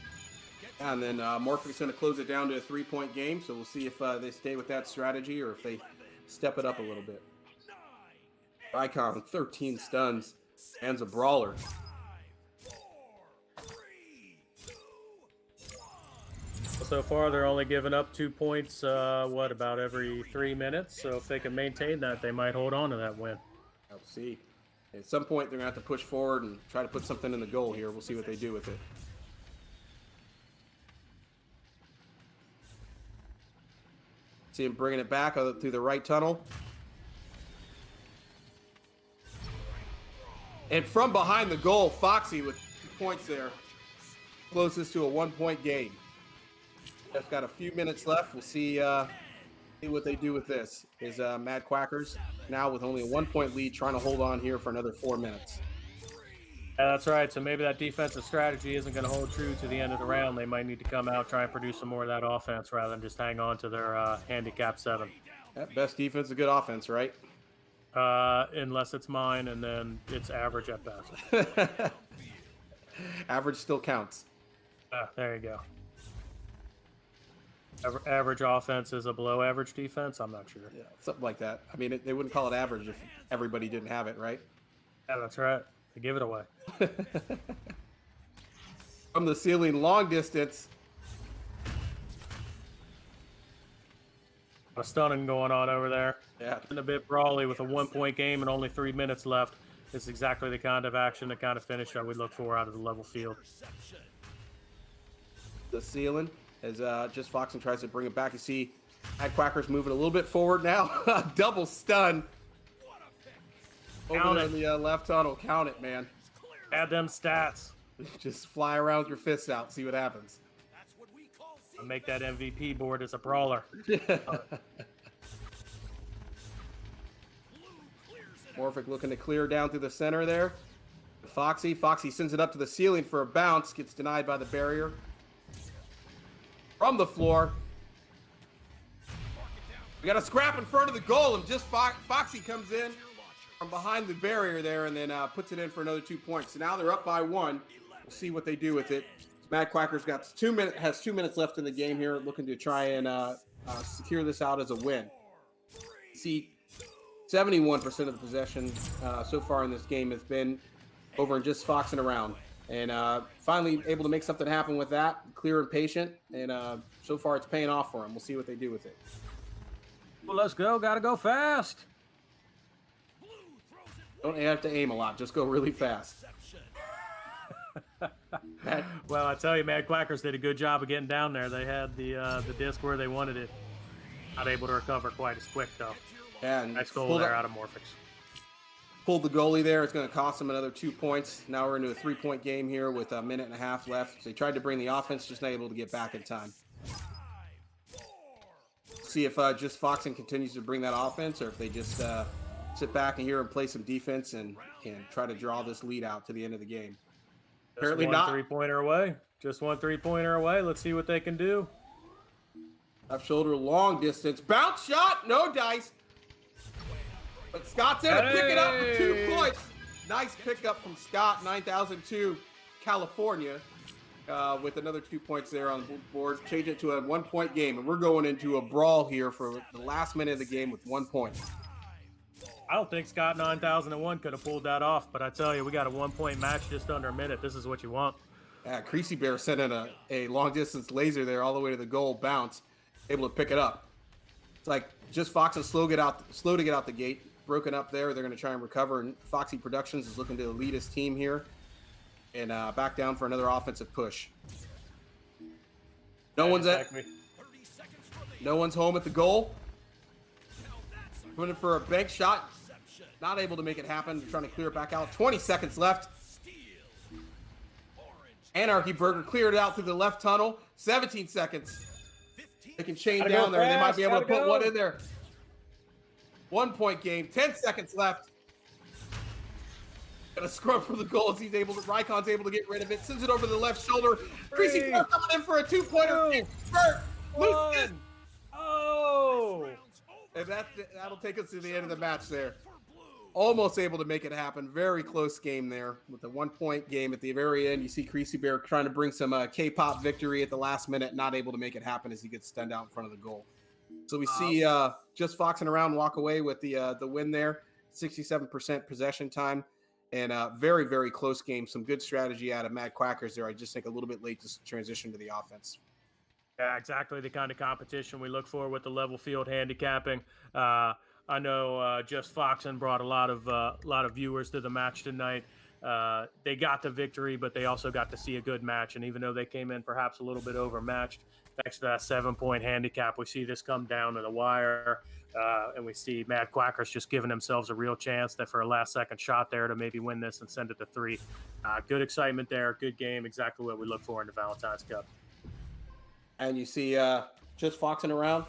Speaker 2: And then Morphic's going to close it down to a 3-point game. So we'll see if they stay with that strategy or if they step it up a little bit. Icon 13 stuns, and a brawler.
Speaker 1: So far, they're only giving up 2 points, about every 3 minutes. So if they can maintain that, they might hold on to that win.
Speaker 2: I'll see. At some point, they're going to have to push forward and try to put something in the goal here. We'll see what they do with it. See him bringing it back through the right tunnel. And from behind the goal, Foxy with 2 points there. Closest to a 1-point game. Just got a few minutes left. We'll see what they do with this. Is Mad Quackers now with only a 1-point lead, trying to hold on here for another 4 minutes.
Speaker 1: Yeah, that's right. So maybe that defensive strategy isn't going to hold true to the end of the round. They might need to come out, try and produce some more of that offense rather than just hang on to their handicap 7.
Speaker 2: Best defense, a good offense, right?
Speaker 1: Unless it's mine, and then it's average at best.
Speaker 2: Average still counts.
Speaker 1: There you go. Average offense is a below average defense? I'm not sure.
Speaker 2: Yeah, something like that. I mean, they wouldn't call it average if everybody didn't have it, right?
Speaker 1: Yeah, that's right. They give it away.
Speaker 2: From the ceiling, long distance.
Speaker 1: A stunning going on over there.
Speaker 2: Yeah.
Speaker 1: And a bit brawly with a 1-point game and only 3 minutes left. It's exactly the kind of action, the kind of finish that we look for out of the level field.
Speaker 2: The ceiling, as just Foxen tries to bring it back. You see Mad Quackers moving a little bit forward now. Double stun. Over in the left tunnel. Count it, man.
Speaker 1: Add them stats.
Speaker 2: Just fly around with your fists out. See what happens.
Speaker 1: I'll make that MVP board as a brawler.
Speaker 2: Morphic looking to clear down through the center there. Foxy sends it up to the ceiling for a bounce. Gets denied by the barrier. From the floor. We got a scrap in front of the goal, and just Foxy comes in from behind the barrier there and then puts it in for another 2 points. So now they're up by 1. We'll see what they do with it. Mad Quackers has 2 minutes left in the game here, looking to try and secure this out as a win. See, 71% of the possession so far in this game has been over and just foxing around. And finally able to make something happen with that, clear and patient. And so far it's paying off for them. We'll see what they do with it.
Speaker 1: Well, let's go. Got to go fast.
Speaker 2: Don't have to aim a lot. Just go really fast.
Speaker 1: Well, I tell you, Mad Quackers did a good job of getting down there. They had the disc where they wanted it. Not able to recover quite as quick, though.
Speaker 2: Yeah, and
Speaker 1: nice goal there out of Morphix.
Speaker 2: Pulled the goalie there. It's going to cost them another 2 points. Now we're into a 3-point game here with a minute and a half left. They tried to bring the offense, just not able to get back in time. See if just Foxen continues to bring that offense, or if they just sit back and here and play some defense and try to draw this lead out to the end of the game. Apparently not.
Speaker 1: 3-pointer away. Just 1 3-pointer away. Let's see what they can do.
Speaker 2: Left shoulder, long distance. Bounce shot, no dice. But Scott's in to pick it up for 2 points. Nice pickup from Scott, 9002, California, with another 2 points there on the board. Change it to a 1-point game, and we're going into a brawl here for the last minute of the game with 1 point.
Speaker 1: I don't think Scott 9001 could have pulled that off, but I tell you, we got a 1-point match just under a minute. This is what you want.
Speaker 2: Creasy Bear sent in a long distance laser there all the way to the goal, bounce, able to pick it up. It's like just Fox and slow to get out the gate. Broken up there. They're going to try and recover. And Foxy Productions is looking to lead his team here and back down for another offensive push. No one's home at the goal. Putting for a bank shot. Not able to make it happen. They're trying to clear it back out. 20 seconds left. Anarchy Burger cleared it out through the left tunnel. 17 seconds. They can chain down there. They might be able to put one in there. 1 point game. 10 seconds left. Got a scrub for the goal as Rycon's able to get rid of it. Sends it over the left shoulder. Creasy Bear coming in for a 2-pointer. Loose.
Speaker 1: Oh!
Speaker 2: And that'll take us to the end of the match there. Almost able to make it happen. Very close game there with the 1 point game at the very end. You see Creasy Bear trying to bring some K-pop victory at the last minute, not able to make it happen as he gets stunned out in front of the goal. So we see just Foxing Around walk away with the win there. 67% possession time and very, very close game. Some good strategy out of Mad Quackers there. I just think a little bit late to transition to the offense.
Speaker 1: Yeah, exactly the kind of competition we look for with the level field handicapping. I know Just Foxen brought a lot of viewers to the match tonight. They got the victory, but they also got to see a good match. And even though they came in perhaps a little bit overmatched, thanks to that 7-point handicap, we see this come down to the wire. And we see Mad Quackers just giving themselves a real chance that for a last-second shot there to maybe win this and send it to 3. Good excitement there, good game, exactly what we look for in the Valentine's Cup.
Speaker 2: And you see just Foxing Around,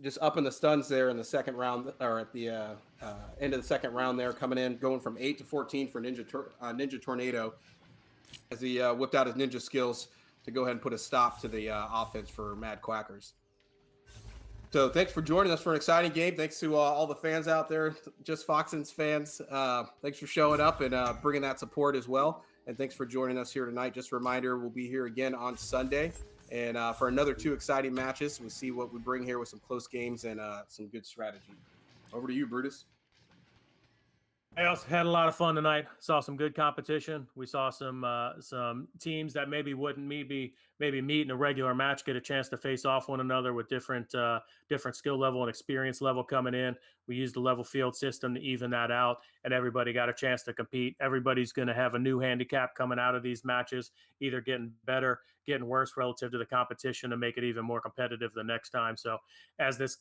Speaker 2: just up in the stuns there in the second round, or at the end of the second round there, coming in, going from 8 to 14 for Ninja Tornado as he whipped out his ninja skills to go ahead and put a stop to the offense for Mad Quackers. So thanks for joining us for an exciting game. Thanks to all the fans out there, Just Foxen's fans. Thanks for showing up and bringing that support as well. And thanks for joining us here tonight. Just a reminder, we'll be here again on Sunday. And for another 2 exciting matches. We'll see what we bring here with some close games and some good strategy. Over to you, Brutus.
Speaker 1: I also had a lot of fun tonight. Saw some good competition. We saw some teams that maybe wouldn't meet in a regular match get a chance to face off one another with different skill level and experience level coming in. We used the level field system to even that out, and everybody got a chance to compete. Everybody's going to have a new handicap coming out of these matches, either getting better, getting worse relative to the competition to make it even more competitive the next time. So as this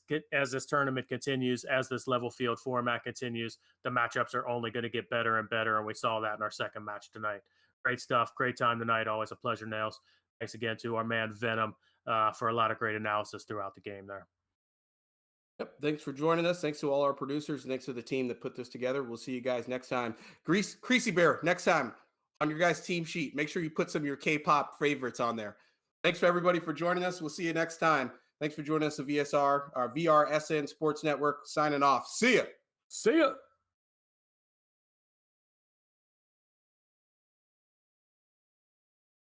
Speaker 1: tournament continues, as this level field format continues, the matchups are only going to get better and better, and we saw that in our second match tonight. Great stuff. Great time tonight. Always a pleasure, Nails. Thanks again to our man Venom for a lot of great analysis throughout the game there.
Speaker 2: Yep. Thanks for joining us. Thanks to all our producers. Thanks to the team that put this together. We'll see you guys next time. Creasy Bear, next time on your guys' team sheet, make sure you put some of your K-pop favorites on there. Thanks for everybody for joining us. We'll see you next time. Thanks for joining us at VRSN Sports Network. Signing off. See ya.
Speaker 1: See ya.